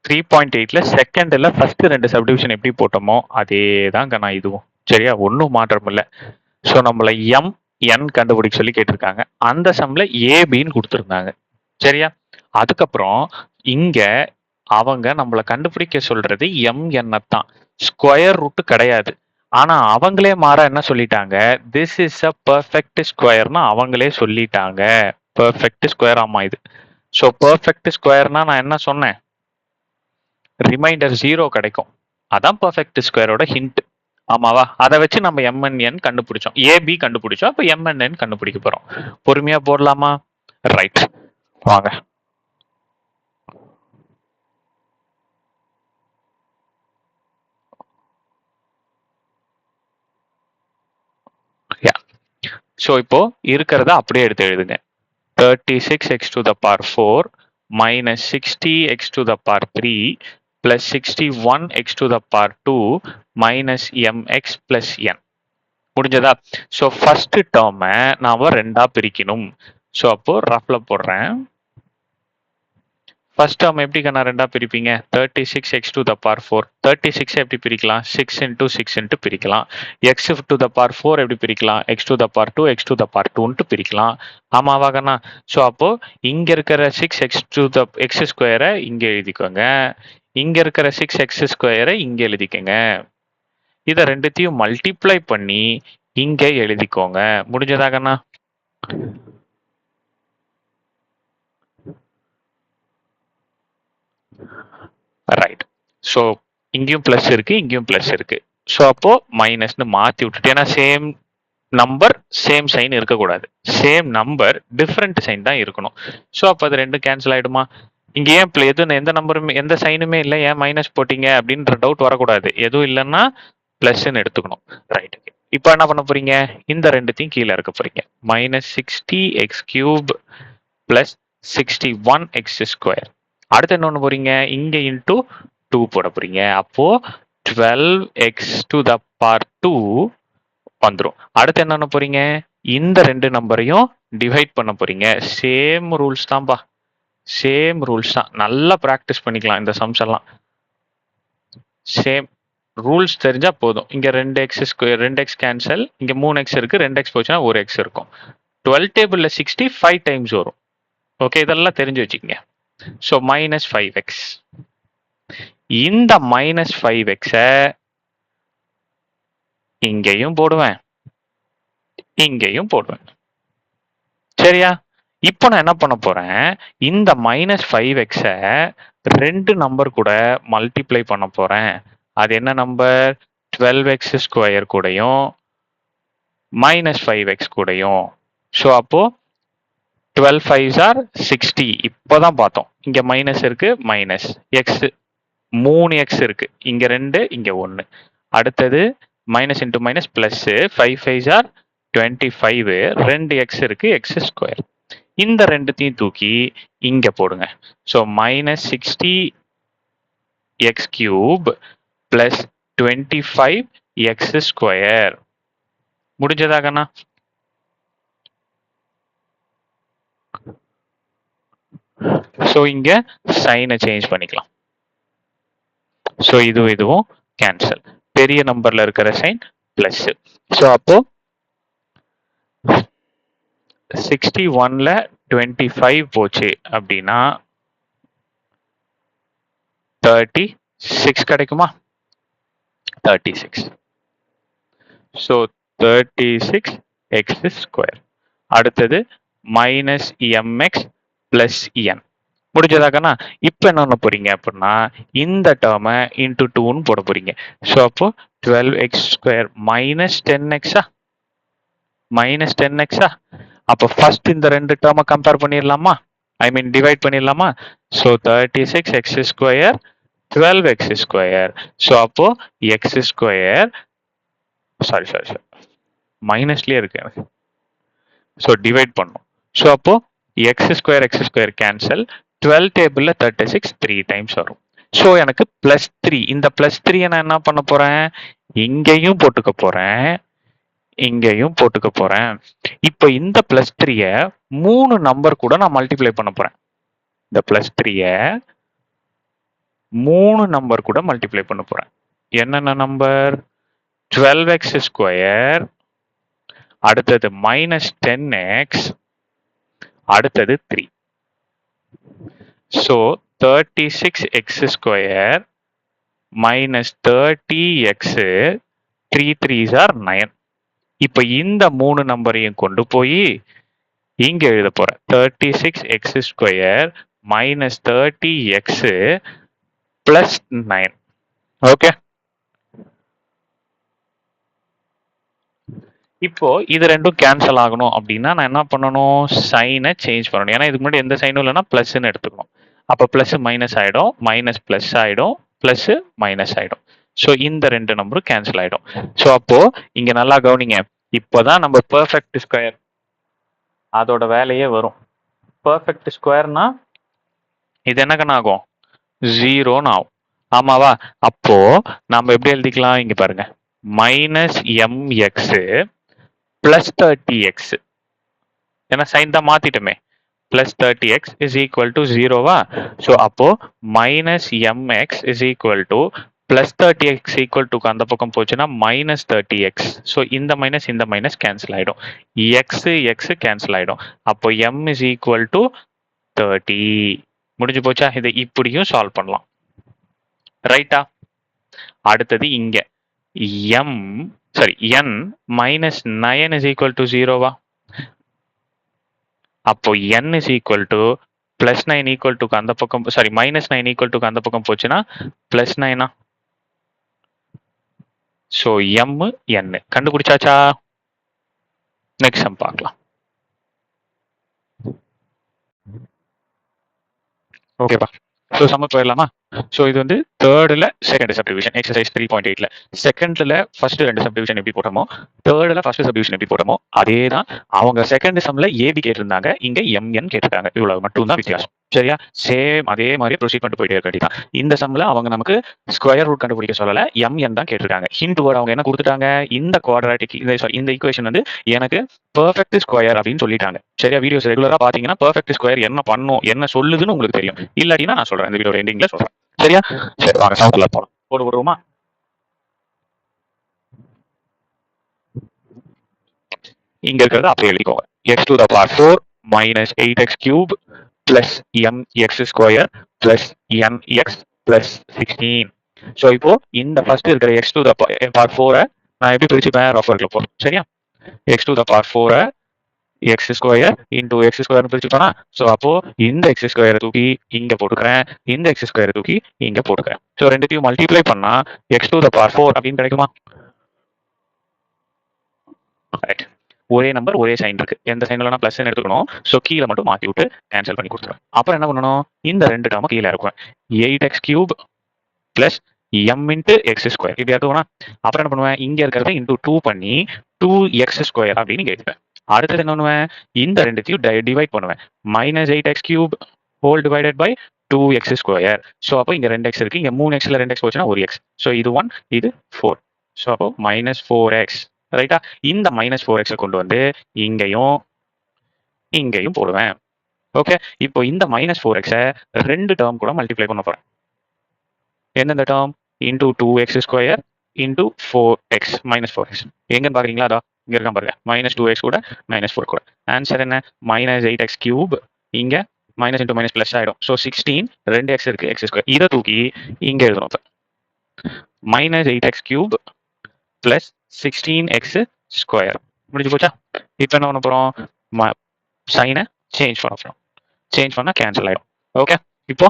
3.8ல செகண்ட்ல ஃபர்ஸ்ட் 2 சப்டிவிஷன் எப்படி போட்டோமோ அதே தாங்க நான் இதுவும். சரியா? ஒன்றும் மாற்றம் இல்லை. ஸோ நம்மள என் கண்டுபிடிக்க சொல்லி கேட்டிருக்காங்க. அந்த சம்ல ஏபின்னு கொடுத்துருந்தாங்க. சரியா? அதுக்கப்புறம் இங்க அவங்க நம்மள கண்டுபிடிக்க சொல்றது எம்என்தான், ஸ்கொயர் ரூட் கிடையாது. ஆனா அவங்களே மாற என்ன சொல்லிட்டாங்க? திஸ் இஸ் அ பெர்ஃபெக்ட் ஸ்கொயர்னா அவங்களே சொல்லிட்டாங்க. Perfect square. ஆமா இது. ஸோ பெர்ஃபெக்ட் ஸ்கொயர்னா நான் என்ன சொன்னேன்? ரிமைண்டர் 0 கிடைக்கும். அதான் பெர்ஃபெக்ட் ஸ்கொயரோட ஹிண்ட். ஆமாவா? அதை வச்சு நம்ம MNN கண்டுபிடிச்சோம். AB கண்டுபிடிச்சோம். அப்ப MNN கண்டுபிடிக்க போறோம். பொறுமையா போடலாமா? ரைட், வாங்க. ஸோ இப்போ இருக்கிறத அப்படியே எடுத்து எழுதுங்க. 36x to the power 4 minus 60x to the power 3 plus 61x to the power 2 minus mx plus n. முடிஞ்சதா? ஸோ ஃபர்ஸ்ட் டேர்மை நாம ரெண்டா பிரிக்கணும். ஸோ அப்போ ரஃப்ல போடுறேன். ஃபர்ஸ்ட் டேர்ம் எப்படி கண்ணா ரெண்டா பிரிப்பீங்க? 36x to the power 4. 36 எப்படி பிரிக்கலாம்? 6 into 6 into பிரிக்கலாம். x to the power 4 எப்படி பிரிக்கலாம்? x to the power 2 x to the power 2 பிரிக்கலாம். ஆமாவா கண்ணா? ஸோ அப்போ இங்க இருக்கிற 6x to the x ஸ்கொயரை இங்க எழுதிக்கோங்க. இங்க இருக்கிற 6x ஸ்கொயரை இங்க எழுதிக்கோங்க. இதை ரெண்டுத்தையும் மல்டிப்ளை பண்ணி இங்க எழுதிக்கோங்க. முடிஞ்சதா கண்ணா? ரைட். ஸோ இங்கேயும் பிளஸ் இருக்கு, இங்கேயும் பிளஸ் இருக்கு. ஸோ அப்போ மைனஸ்னு மாத்தி விட்டுட்டு, ஏன்னா சேம் நம்பர் சேம் சைன் இருக்கக்கூடாது. சேம் நம்பர் டிஃப்ரெண்ட் சைன் தான் இருக்கணும். ஸோ அப்போ அது ரெண்டும் கேன்சல் ஆயிடுமா? இங்க ஏன் எந்த நம்பருமே எந்த சைனுமே இல்லை, ஏன் மைனஸ் போட்டீங்க அப்படின்ற டவுட் வரக்கூடாது. எதுவும் இல்லைன்னா பிளஸ்ன்னு எடுத்துக்கணும். ரைட். இப்போ என்ன பண்ண போறீங்க? இந்த ரெண்டுத்தையும் கீழே இருக்க போறீங்க. Minus 60x³ plus 61x square. அடுத்து என்ன பண்ண போறீங்க? இங்க இன்டூ 2 போட போறீங்க. அப்போ 12x to the power 2 வந்துடும். அடுத்து என்ன பண்ண போறீங்க? இந்த ரெண்டு நம்பரையும் டிவைட் பண்ண போறீங்க. சேம் ரூல்ஸ் தான்பா, சேம் ரூல்ஸ் தான். நல்லா ப்ராக்டிஸ் பண்ணிக்கலாம் இந்த சம்ஸ் எல்லாம். சேம் ரூல்ஸ் தெரிஞ்சா போதும். இங்க 2x ஸ்கொயர், 2x கேன்சல், இங்க 3x இருக்கு, 2x போச்சுன்னா 1x இருக்கும். 12 டேபிள்ல 60 5 டைம்ஸ் வரும். ஓகே, இதெல்லாம் தெரிஞ்சு வச்சுக்கோங்க. So minus 5x. இந்த மைனஸ் 5x இங்கேயும் போடுவேன், இங்கேயும் போடுவேன். சரியா? இப்போ நான் என்ன பண்ண போறேன்? இந்த மைனஸ் 5x ரெண்டு நம்பர் கூட மல்டிப்ளை பண்ண போறேன். அது என்ன நம்பர்? 12x ஸ்கொயர் கூடயும் மைனஸ் 5x கூடயும். ஸோ அப்போ 12 5s are 60. இப்போதான் பார்த்தோம். இங்க மைனஸ் இருக்கு, மைனஸ் எக்ஸ் 3x இருக்கு, இங்க 2 இங்க 1. அடுத்தது minus into minus plus 5 5s are 25. 2x இருக்கு, எக்ஸ் ஸ்கொயர். இந்த ரெண்டுத்தையும் தூக்கி இங்க போடுங்க. So minus 60x³ plus 25x square. முடிஞ்சதாகண்ணா? ஸோ இங்க சைனை சேஞ்ச் பண்ணிக்கலாம். ஸோ இதுவும் கேன்சல். பெரிய நம்பர்ல இருக்கிற சைன் பிளஸ். ஸோ அப்போ 61ல 25 போச்சு அப்படின்னா 36 கிடைக்குமா? 36. So 36x square. அடுத்தது மைனஸ் mx பிளஸ் n. முடிஞ்சதாக்கண்ணா? இப்போ என்ன பண்ண போறீங்க அப்படின்னா இந்த டேர்மை இன்டூ 2ன்னு போட போறீங்க. ஸோ அப்போ 12x ஸ்கொயர் மைனஸ் 10xா, மைனஸ் 10xா. அப்போ ஃபர்ஸ்ட் இந்த ரெண்டு டேர்மை கம்பேர் பண்ணிடலாமா? ஐ மீன் டிவைட் பண்ணிடலாமா? So 36x square 12x square. So அப்போ எக்ஸ் ஸ்கொயர், சாரி மைனஸ்லயே இருக்கு எனக்கு. ஸோ டிவைட் பண்ணும். ஸோ அப்போ எக்ஸ் ஸ்கொயர் கேன்சல். 12 டேபிள்ல 36 3 டைம்ஸ் வரும். ஸோ எனக்கு பிளஸ் 3. இந்த பிளஸ் 3 நான் என்ன பண்ண போறேன்? இங்கேயும் போட்டுக்க போறேன், இங்கேயும் போட்டுக்க போறேன். இப்போ இந்த பிளஸ் 3 3 நம்பர் கூட நான் மல்டிப்ளை பண்ண போறேன். இந்த பிளஸ் 3 3 நம்பர் கூட மல்டிப்ளை பண்ண போறேன். என்னென்ன நம்பர்? 12x ஸ்கொயர், அடுத்தது மைனஸ் 10x, அடுத்தது 3. So 36x square minus 30x, 3 3s are 9. இப்போ இந்த 3 நம்பரையும் கொண்டு போய் இங்க எழுத போறேன். 36x square minus 30x plus 9. Okay, இப்போ இது ரெண்டும் கேன்சல் ஆகணும் அப்படின்னா நான் என்ன பண்ணணும், சைனை சேஞ்ச் பண்ணணும். ஏன்னா இதுக்கு முன்னாடி எந்த சைனும் இல்லைன்னா பிளஸ்ன்னு எடுத்துக்கணும். அப்போ பிளஸ் மைனஸ் ஆயிடும், மைனஸ் பிளஸ் ஆயிடும், பிளஸ் மைனஸ் ஆயிடும். ஸோ இந்த ரெண்டு நம்பரும் கேன்சல் ஆயிடும். ஸோ அப்போ இங்க நல்லா கவனிங்க, இப்போதான் நம்ம பெர்ஃபெக்ட் ஸ்கொயர் அதோட வேலையே வரும். பெர்ஃபெக்ட் ஸ்கொயர்னா இது என்ன கண்ணாகும், 0ன்னு ஆகும். ஆமாவா? அப்போ நம்ம எப்படி எழுதிக்கலாம், இங்க பாருங்க, மைனஸ் mx பிளஸ் 30x, ஏன்னா சைன் தான் மாத்திட்டோமே, plus 30x is equal to 0வா? ஸோ அப்போ minus mx is equal to plus 30x equal to அந்த பக்கம் போச்சுன்னா மைனஸ் 30x. ஸோ இந்த மைனஸ் கேன்சல் ஆயிடும், எக்ஸ் எக்ஸ் கேன்சல் ஆயிடும். அப்போ m இஸ் ஈக்குவல் டு 30. முடிஞ்சு போச்சா? இதை இப்படியும் சால்வ் பண்ணலாம், ரைட்டா? அடுத்தது இங்க n minus 9 is equal to 0வா? அப்போ n is equal to plus 9 equal to அந்த பக்கம், மைனஸ் 9 ஈக்குவல் டு அந்த பக்கம் போச்சுன்னா பிளஸ் 9. ஸோ m n கண்டுபிடிச்சாச்சா? நெக்ஸ்ட் சம் பார்க்கலாம். ஓகேப்பா, ஸோ சம்ம போயிடலாமா? ஸோ இது வந்து தேர்டில் செகண்ட் சப்டிவிஷன் எக்ஸசைஸ் 3.8ல செகண்ட்ல ஃபர்ஸ்ட் ரெண்டு சப்டிவிஷன் எப்படி போட்டோமோ, தேர்டில் ஃபர்ஸ்ட் சப்டிவிஷன் எப்படி போட்டோமோ அதே தான். அவங்க செகண்ட் சம்ல ஏபி கேட்டிருந்தாங்க, இங்க mn கேட்டிருக்காங்க. இவ்வளவு மட்டும் தான் வித்தியாசம். சரியா? சேம் அதே மாதிரி ப்ரொசீட் பண்ணிட்டு போயிட்டே இருக்க வேண்டியதான். இந்த சம்ல அவங்க நமக்கு ஸ்கொயர் ரூட் கண்டுபிடிக்க சொல்லல, mn தான் கேட்டிருக்காங்க. ஹிண்ட் வேர்ட் அவங்க என்ன கொடுத்துட்டாங்க, இந்த குவாட்ராட்டிக் இந்த ஈக்குவேஷன் வந்து எனக்கு பெர்ஃபெக்ட் ஸ்கொயர் அப்படின்னு சொல்லிட்டாங்க. சரியா? வீடியோஸ் ரெகுலரா பாத்தீங்கன்னா பெர்ஃபெக்ட் ஸ்கொயர் என்ன பண்ணும், என்ன சொல்லுதுன்னு உங்களுக்கு தெரியும். இல்லாட்டினா நான் சொல்றேன், இந்த வீடியோ எண்டிங்ல சொல்றேன். சரியா? சரி, வாங்க சவுண்ட்ல போலாம். போடுவோமா? இங்க இருக்கிறது அப்படியே எழுதிக்கோங்க. x to the power 4 minus 8x cube plus mx square plus nx plus 16. So இப்போ இந்த ஃபர்ஸ்ட் இருக்கிற x to the power 4 நான் எப்படி பிரிச்சுப்பேன், ரஃப் ஒர்க்ல போறோம். சரியா? x to the power 4 x square into x square பிரிச்சுட்டோம்னா, ஸோ அப்போ இந்த எக்ஸ் ஸ்கொயரை தூக்கி இங்க போட்டுக்கிறேன், இந்த எக்ஸ் ஸ்கொயரை தூக்கி இங்க போட்டுக்கிறேன். ஸோ ரெண்டுத்தையும் மல்டிப்ளை பண்ணா எக்ஸ் டு த பவர் 4 அப்படின்னு கிடைக்குமா? ஒரே நம்பர் ஒரே சைன் இருக்கு, எந்த சைன்ல பிளஸ் எடுத்துக்கணும். ஸோ கீழே மட்டும் மாத்தி விட்டு கேன்சல் பண்ணி கொடுத்துருவேன். அப்புறம் என்ன பண்ணணும், இந்த ரெண்டு டேர்மும் கீழே இருக்கும். 8x cube plus M into X square இப்படி எடுத்துக்கணும். அப்புறம் என்ன பண்ணுவேன், இங்க இருக்கிறத இன்டூ 2 பண்ணி 2x ஸ்கொயர் அப்படின்னு எழுதிப்பேன். அடுத்தது என்ன பண்ணுவேன், இந்த ரெண்டுத்தையும் டிவைட் பண்ணுவேன். Minus 8x cube whole divided by 2x square. So அப்போ இங்க 2x இருக்கு, இங்க 3xல 2x போச்சுன்னா 1x. ஸோ இது 1, இது 4. ஸோ அப்போ மைனஸ் 4x. ரைட்டா? இந்த மைனஸ் 4x கொண்டு வந்து இங்கேயும் இங்கேயும் போடுவேன். ஓகே, இப்போ இந்த மைனஸ் 4x ரெண்டு டேர்ம் கூட மல்டிப்ளை பண்ண போறேன். எந்தெந்த term, into 2x square into 4x minus 4x. எங்கன்னு பாக்குறீங்களா? அதோ இங்க இருக்கான் பாருங்க, மைனஸ் 2x கூட மைனஸ் 4 கூட. ஆன்சர் என்ன, மைனஸ் 8x கியூப், இங்க மைனஸ் இன்டூ மைனஸ் பிளஸ் ஆயிடும். ஸோ 16, 2x இருக்கு, எக்ஸ் ஸ்கொயர். இதை தூக்கி இங்க எழுதணும். Minus 8x cube plus 16x square. முடிஞ்சு போச்சா? இப்போ என்ன பண்ண போறோம், சைனை சேஞ்ச் பண்ண போறோம். சேஞ்ச் பண்ணா கேன்சல் ஆயிடும். ஓகே, இப்போ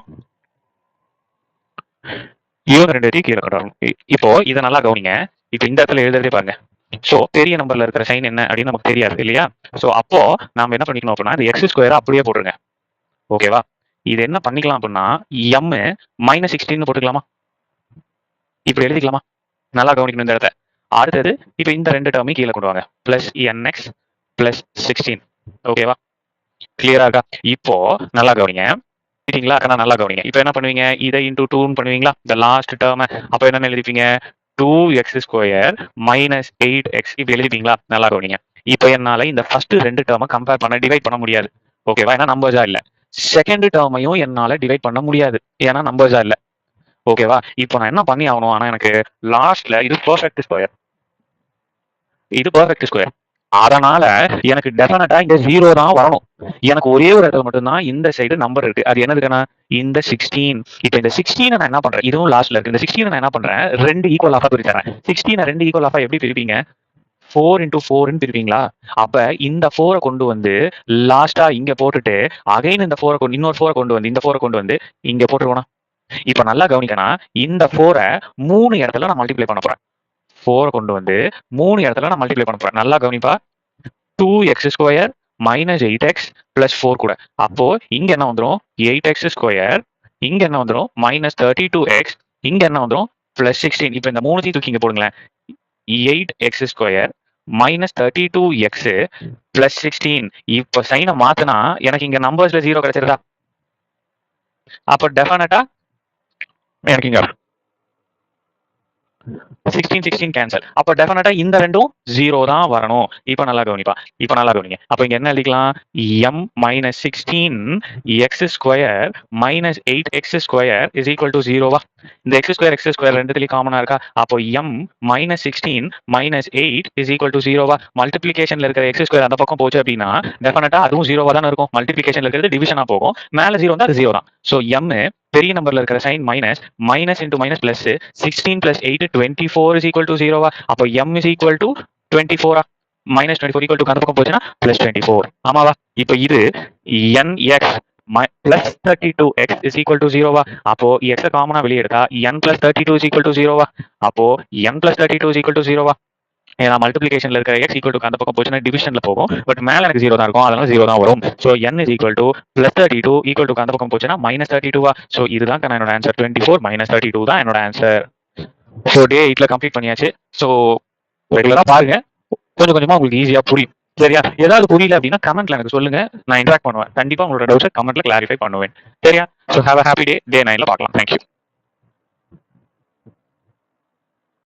இவங்க ரெண்டு கீழே கொண்டு இப்போ இதை நல்லா கவனிங்க. இப்போ இந்த இடத்துல எழுதுறதே பாருங்க. ஸோ பெரிய நம்பர்ல இருக்கிற சைன் என்ன அப்படின்னு நமக்கு தெரியாது இல்லையா? ஸோ அப்போ நாம என்ன பண்ணிக்கணும் அப்படின்னா, இந்த எக்ஸ் ஸ்கொயர் அப்படியே போட்டுருங்க. ஓகேவா? இது என்ன பண்ணிக்கலாம் அப்படின்னா, எம் மைனஸ் 16 போட்டுக்கலாமா? இப்படி எழுதிக்கலாமா? நல்லா கவனிக்கணும் இந்த இடத்த. அடுத்தது இப்போ இந்த ரெண்டு டேர்மையும் கீழே கொண்டு வாங்க. Plus nx plus 16. ஓகேவா? கிளியரா இருக்கா? இப்போ நல்லா கவனிங்க. நல்லா கவனிங்க. இப்போ என்ன பண்ணுவீங்க, இதை இன்டூ 2 பண்ணுவீங்களா, இந்த லாஸ்ட் டேர்ம். அப்போ என்ன எழுதிப்பீங்க, 2x ஸ்கொயர் மைனஸ் 8x இப்படி எழுதிப்பீங்களா? நல்லா கவனிங்க. இப்போ என்னால இந்த ஃபர்ஸ்ட் ரெண்டு டேர்மை கம்பேர் பண்ண டிவைட் பண்ண முடியாது. ஓகேவா? ஏன்னா நம்பர்ஸா இல்ல. செகண்ட் டேர்மையும் என்னால டிவைட் பண்ண முடியாது, ஏன்னா நம்பர்ஸா இல்ல. ஓகேவா? இப்போ நான் என்ன பண்ணி ஆகணும், ஆனா எனக்கு லாஸ்ட்ல இது பெர்ஃபெக்ட் ஸ்கொயர், இது பெர்ஃபெக்ட் ஸ்கொயர். அதனால எனக்கு டெஃபினட்டா இந்த 0 தான் வரணும். எனக்கு ஒரே ஒரு இடத்துல மட்டும்தான் இந்த சைடு நம்பர் இருக்கு. அது என்னதுன்னா இந்த 16. இப்போ இந்த 16 நான் என்ன பண்றேன், இதுவும் லாஸ்ட்ல இருக்கு. இந்த 16 நான் என்ன பண்றேன், ரெண்டு ஈக்குவல் ஆஃபா பிரிச்சறேன். 16 ரெண்டு ஈக்குவல் ஆஃபா எப்படி பிரிப்பீங்க, 4 into 4 பிரிப்பீங்களா? அப்ப இந்த 4 கொண்டு வந்து லாஸ்டா இங்க போட்டுட்டு அகைன் இந்த 4 இன்னொரு 4 கொண்டு வந்து இந்த 4 கொண்டு வந்து இங்க போட்டுருவோம். இப்ப நல்லா கவனிக்கணும், இந்த 4 3 இடத்துல நான் மல்டிப்ளை பண்ண போறேன். 4 கொண்டு வந்து 3 இடத்துல நான் மல்டிப்ளை பண்ண போறேன். நல்லா கவனிப்பா. 2x² மைனஸ் 8x பிளஸ் 4 கூட. அப்போ இங்க என்ன வந்துரும்? 8x². இங்க என்ன வந்துரும்? Minus 32x. இங்க என்ன வந்துரும்? பிளஸ் 16. இப்ப இந்த 3 தூக்கி இங்க போடுங்களேன். 8x² minus 32x plus 16. இப்ப சைனை மாத்தினா எனக்கு இங்க நம்பர்ஸ்ல 0 கிடைச்சிருதா? அப்ப டெஃபினட்டா எனக்கு இங்க 16 கேன்சல். அப்ப டெஃபினட்டா இந்த ரெண்டும் 0 தான் வரணும். இப்ப நல்லா கவனிப்பா. இப்ப நல்லா கவனிங்க. அப்ப இங்க என்ன எழுதிக்கலாம்? m minus 16x² minus 8x² is equal to 0வா? இந்த x² ரெண்டுத்துலயும் காமனா இருக்கா? அப்போ m minus 16 minus 8 is equal to 0வா? மல்டிபிளிகேஷன்ல இருக்கிற x² அந்த பக்கம் போச்சு அப்படின்னா டெஃபினட்டா அதுவும் 0வா தான் இருக்கும். மல்டிபிளிகேஷன்ல இருக்கிறது டிவிஷனா போகும். மேல 0 இருந்தா அது 0 தான். சோ m பெரிய நம்பர்ல இருக்கிற sign minus minus into minus plus 16 plus 8 24 is equal to 0வா? அப்போ m is equal to 24 minus 24 equal to அந்த பக்கம் போச்சுன்னா பிளஸ் 24. ஆமாவா? இப்போ இது nx plus 32x is equal to 0வா? அப்போ x காமனா வெளியே எடுத்தா n plus 32 is equal to 0வா? அப்போ n plus 32 is equal to 0வா? ஏன்னா மல்டிபிளிகேஷன்ல இருக்கிற x ஈக்குவல் டு அந்த பக்கம் போச்சுன்னா டிவிஷன்ல போகும். பட் மேல எனக்கு 0 தான் இருக்கும். அதனால 0 தான் வரும். So n is equal to plus 32 equal to அந்த பக்கம் போச்சுன்னா மைனஸ் 32வா? சோ இதுதான் என்னோட ஆன்சர். 24 மைனஸ் 32 தான் என்னோட ஆன்சர். ஸோ டே 8ல கம்ப்ளீட் பண்ணியாச்சு. ஸோ ரெகுலரா பாருங்க, கொஞ்சம் கொஞ்சமா உங்களுக்கு ஈஸியா புரியும். சரியா? ஏதாவது புரியல அப்படின்னா கமெண்ட்ல எனக்கு சொல்லுங்க, நான் இன்டராக்ட் பண்ணுவேன். கண்டிப்பா உங்களோட டவுட்ஸை கமெண்ட்ல கிளாரிஃபை பண்ணுவேன். சரியா? So have a happy day. Day 9ல பார்க்கலாம். தேங்க்யூ.